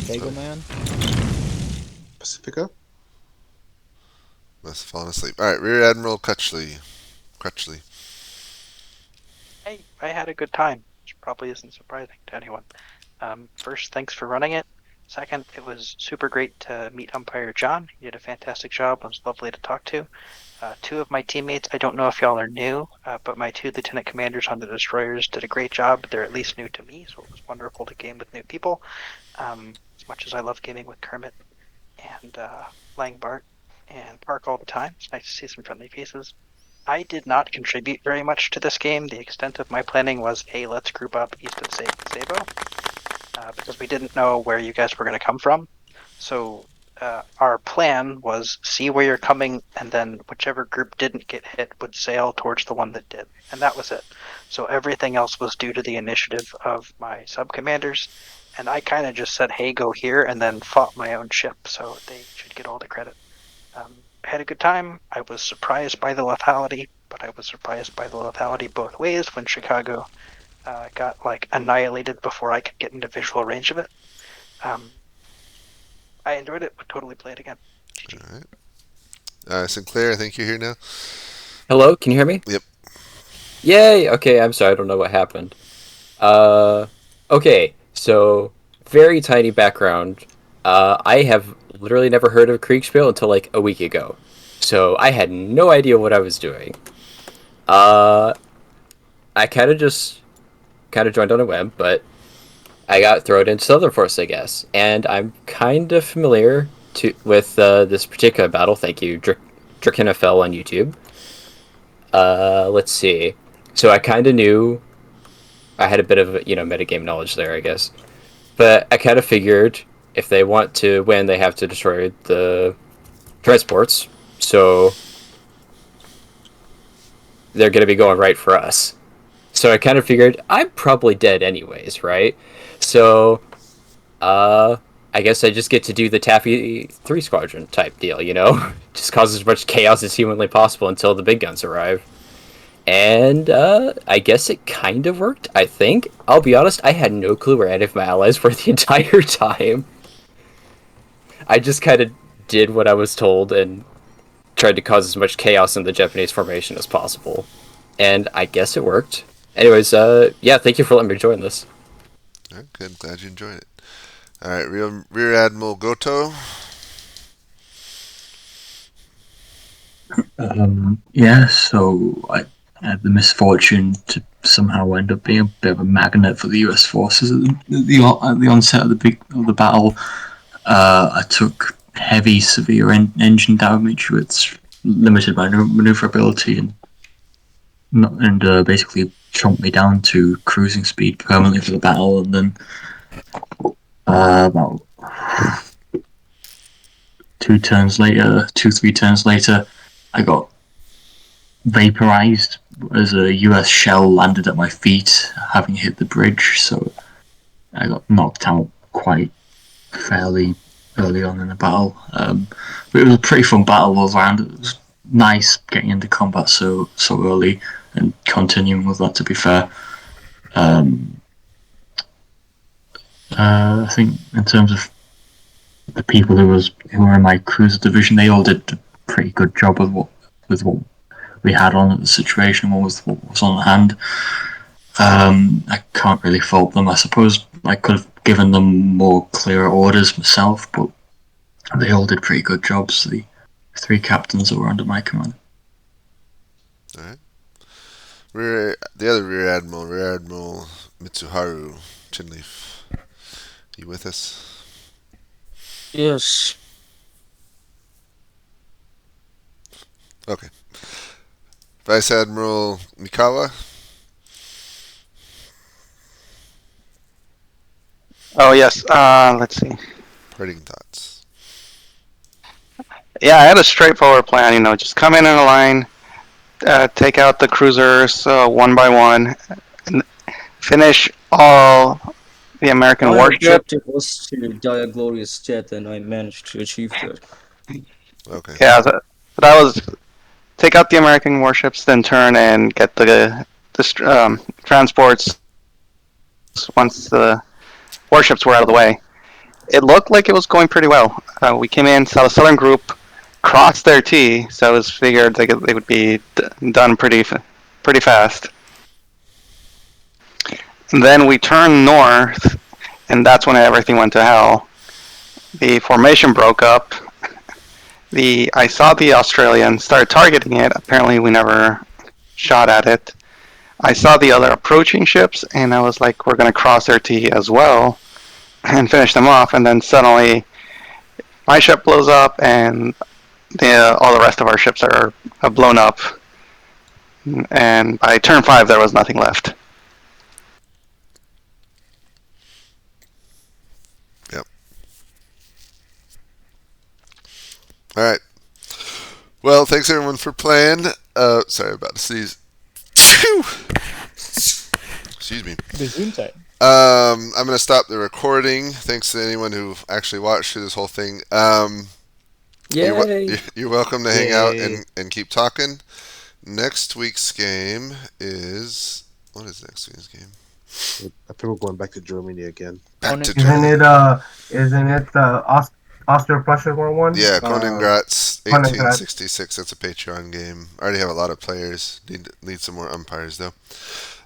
Bagel Man. Pacifica. Must have fallen asleep. All right, Rear Admiral Crutchley. Hey, I had a good time, which probably isn't surprising to anyone. First, thanks for running it. Second, it was super great to meet Umpire John. He did a fantastic job. It was lovely to talk to. Two of my teammates, I don't know if y'all are new, but my two lieutenant commanders on the destroyers did a great job. They're at least new to me, so it was wonderful to game with new people. As much as I love gaming with Kermit and playing Bart and Park all the time, it's nice to see some friendly faces. I did not contribute very much to this game. The extent of my planning was, hey, let's group up east of Savo, because we didn't know where you guys were going to come from. So our plan was see where you're coming, and then whichever group didn't get hit would sail towards the one that did. And that was it. So everything else was due to the initiative of my sub-commanders. And I kind of just said, hey, go here, and then fought my own ship. So they should get all the credit. I had a good time. I was surprised by the lethality, but I was surprised by the lethality both ways when Chicago got like annihilated before I could get into visual range of it. I enjoyed it. Would totally play it again. GG. All right. Sinclair, I think you're here now. Hello, can you hear me? Yep. Yay! Okay, I'm sorry, I don't know what happened. Okay, so very tiny background. I have literally never heard of Kriegspiel until like a week ago. So I had no idea what I was doing. I kind of joined on a whim, but I got thrown into Southern Force, I guess. And I'm kind of familiar with this particular battle. Thank you, Drakenfell on YouTube. Let's see. So I kind of knew I had a bit of metagame knowledge there, I guess. But I kind of figured if they want to win, they have to destroy the transports. So they're going to be going right for us. So I kind of figured I'm probably dead anyways, right? So I guess I just get to do the Taffy 3 Squadron type deal, Just cause as much chaos as humanly possible until the big guns arrive. And I guess it kind of worked, I think. I'll be honest, I had no clue where any of my allies were the entire time. I just kind of did what I was told and tried to cause as much chaos in the Japanese formation as possible. And I guess it worked. Anyways, yeah, thank you for letting me join this. All right, good. Glad you enjoyed it. All right, Rear Admiral Goto. Yeah, so I had the misfortune to somehow end up being a bit of a magnet for the U.S. forces at the onset of the battle. I took heavy, severe engine damage with limited maneuverability and basically chomped me down to cruising speed permanently for the battle. And then about 3 turns later, I got vaporized as a US shell landed at my feet, having hit the bridge, so I got knocked out quite fairly early on in the battle. But it was a pretty fun battle all around. It was nice getting into combat so early and continuing with that, to be fair. I think in terms of the people who were in my cruiser division, they all did a pretty good job with what we had on at the situation, what was on hand. I can't really fault them. I suppose I could have given them more clearer orders myself, but they all did pretty good jobs, the 3 captains that were under my command. All right. The other Rear Admiral Mitsuharu Chinleaf. You with us? Yes. Okay. Vice Admiral Mikawa. Oh yes. Let's see. Parting thoughts. Yeah, I had a straightforward plan. Just come in a line, take out the cruisers one by one, and finish all the American My warships. objective was to die a glorious death, and I managed to achieve that. Okay. Yeah, so that was take out the American warships, then turn and get the transports once the warships were out of the way. It looked like it was going pretty well. We came in, saw the Southern group cross their T, so it was figured they would be done pretty fast. And then we turned north, and that's when everything went to hell. The formation broke up. I saw the Australian start targeting it. Apparently, we never shot at it. I saw the other approaching ships, and I was like, we're going to cross their T as well and finish them off. And then suddenly, my ship blows up, and all the rest of our ships are blown up. And by turn 5, there was nothing left. Yep. All right. Well, thanks everyone for playing. Sorry about to sneeze. Excuse me. The Zoom time. I'm gonna stop the recording. Thanks to anyone who actually watched through this whole thing. Yay! You're welcome to hang out Yay. and keep talking. Next week's game is what is next week's game? I think we're going back to Germany again. Back to Isn't Germany. it the Austro-Prussian War one? Yeah, Kronengratz Kronengrad. 1866. That's a Patreon game. I already have a lot of players. Need some more umpires though.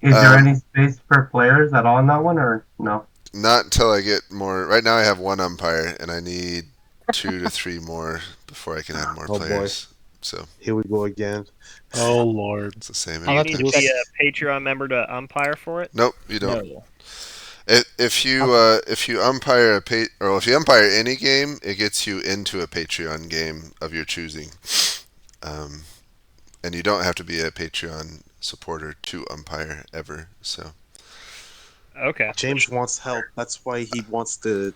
Is there any space for players at all in that one, or no? Not until I get more. Right now I have one umpire, and I need 2 to 3 more before I can add more Oh, players. So here we go again. Oh Lord. It's the same. Do you every need time. to be a Patreon member to umpire for it? Nope, you don't. No. If you umpire if you umpire any game, it gets you into a Patreon game of your choosing, and you don't have to be a Patreon supporter to umpire ever. So Okay. James wants help. That's why he wants to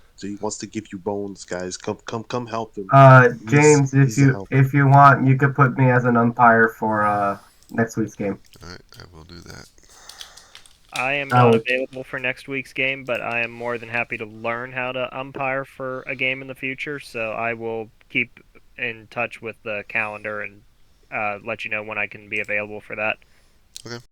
give you bones, guys. Come help him. James, He's the help. if you want, you could put me as an umpire for next week's game. all right, I will do that. I am I not would- available for next week's game, but I am more than happy to learn how to umpire for a game in the future. So I will keep in touch with the calendar and let you know when I can be available for that. Okay.